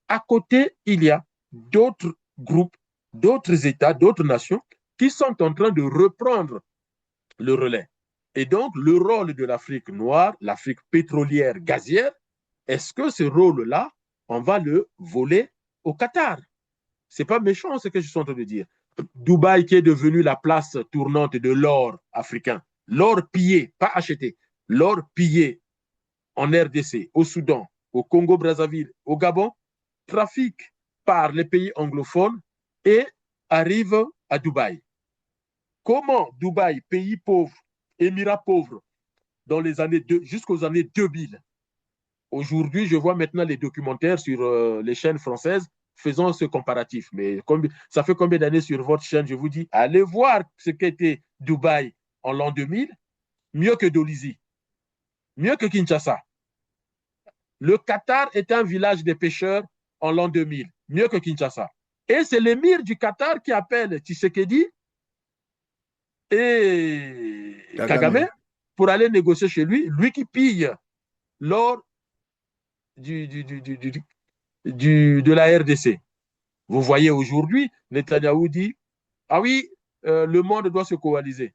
à côté, il y a d'autres groupes, d'autres États, d'autres nations qui sont en train de reprendre le relais. Et donc, le rôle de l'Afrique noire, l'Afrique pétrolière, gazière, est-ce que ce rôle-là, on va le voler au Qatar? C'est pas méchant ce que je suis en train de dire. Dubaï qui est devenu la place tournante de l'or africain, l'or pillé, pas acheté, l'or pillé en RDC, au Soudan, au Congo-Brazzaville, au Gabon, trafique par les pays anglophones et arrive à Dubaï. Comment Dubaï, pays pauvre, émirat pauvre, dans les années jusqu'aux années 2000. Aujourd'hui, je vois maintenant les documentaires sur les chaînes françaises faisant ce comparatif. Mais ça fait combien d'années sur votre chaîne? Je vous dis, allez voir ce qu'était Dubaï en l'an 2000, mieux que Dolisie, mieux que Kinshasa. Le Qatar est un village de pêcheurs en l'an 2000, mieux que Kinshasa. Et c'est l'émir du Qatar qui appelle Tshisekedi et Kagame pour aller négocier chez lui, lui qui pille l'or de la RDC. Vous voyez aujourd'hui, Netanyahou dit, ah oui, le monde doit se coaliser.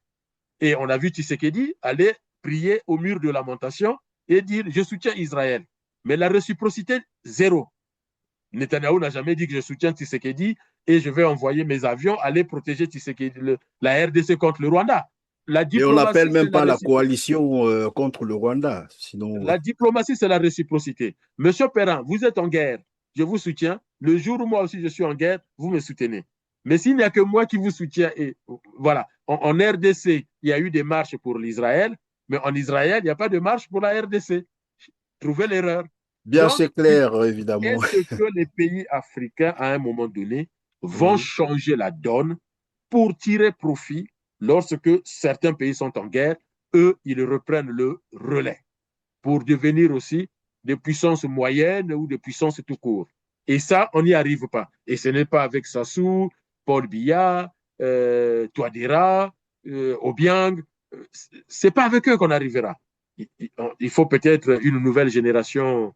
Et on a vu Tshisekedi aller prier au mur de lamentation et dire, je soutiens Israël. Mais la réciprocité, zéro. Netanyahou n'a jamais dit que je soutiens Tshisekedi et je vais envoyer mes avions aller protéger la RDC contre le Rwanda. Et on n'appelle même pas la coalition contre le Rwanda. Sinon... La diplomatie, c'est la réciprocité. Monsieur Perrin, vous êtes en guerre, je vous soutiens. Le jour où moi aussi je suis en guerre, vous me soutenez. Mais s'il n'y a que moi qui vous soutiens, et voilà, en RDC, il y a eu des marches pour l'Israël, mais en Israël, il n'y a pas de marche pour la RDC. Trouvez l'erreur. Bien, c'est clair, évidemment. Est-ce que les pays africains, à un moment donné, vont changer la donne pour tirer profit lorsque certains pays sont en guerre? Eux, ils reprennent le relais pour devenir aussi des puissances moyennes ou des puissances tout court. Et ça, on n'y arrive pas. Et ce n'est pas avec Sassou, Paul Biya, Touadéra, Obiang. Ce n'est pas avec eux qu'on arrivera. Il faut peut-être une nouvelle génération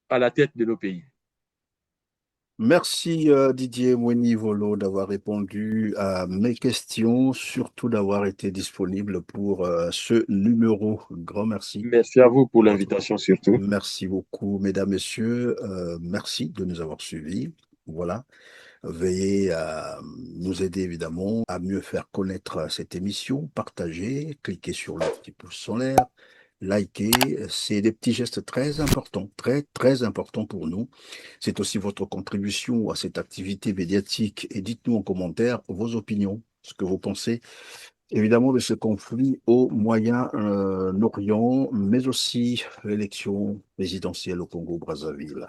à la tête de nos pays. Merci Didier Moueni-Volo d'avoir répondu à mes questions, surtout d'avoir été disponible pour ce numéro. Grand merci. Merci à vous pour l'invitation surtout. Merci beaucoup, mesdames, messieurs. Merci de nous avoir suivis. Voilà. Veuillez nous aider évidemment à mieux faire connaître cette émission, partager, cliquez sur le petit pouce en l'air, liker. C'est des petits gestes très importants, très, très importants pour nous. C'est aussi votre contribution à cette activité médiatique et dites-nous en commentaire vos opinions, ce que vous pensez évidemment de ce conflit au Moyen-Orient, mais aussi l'élection présidentielle au Congo-Brazzaville.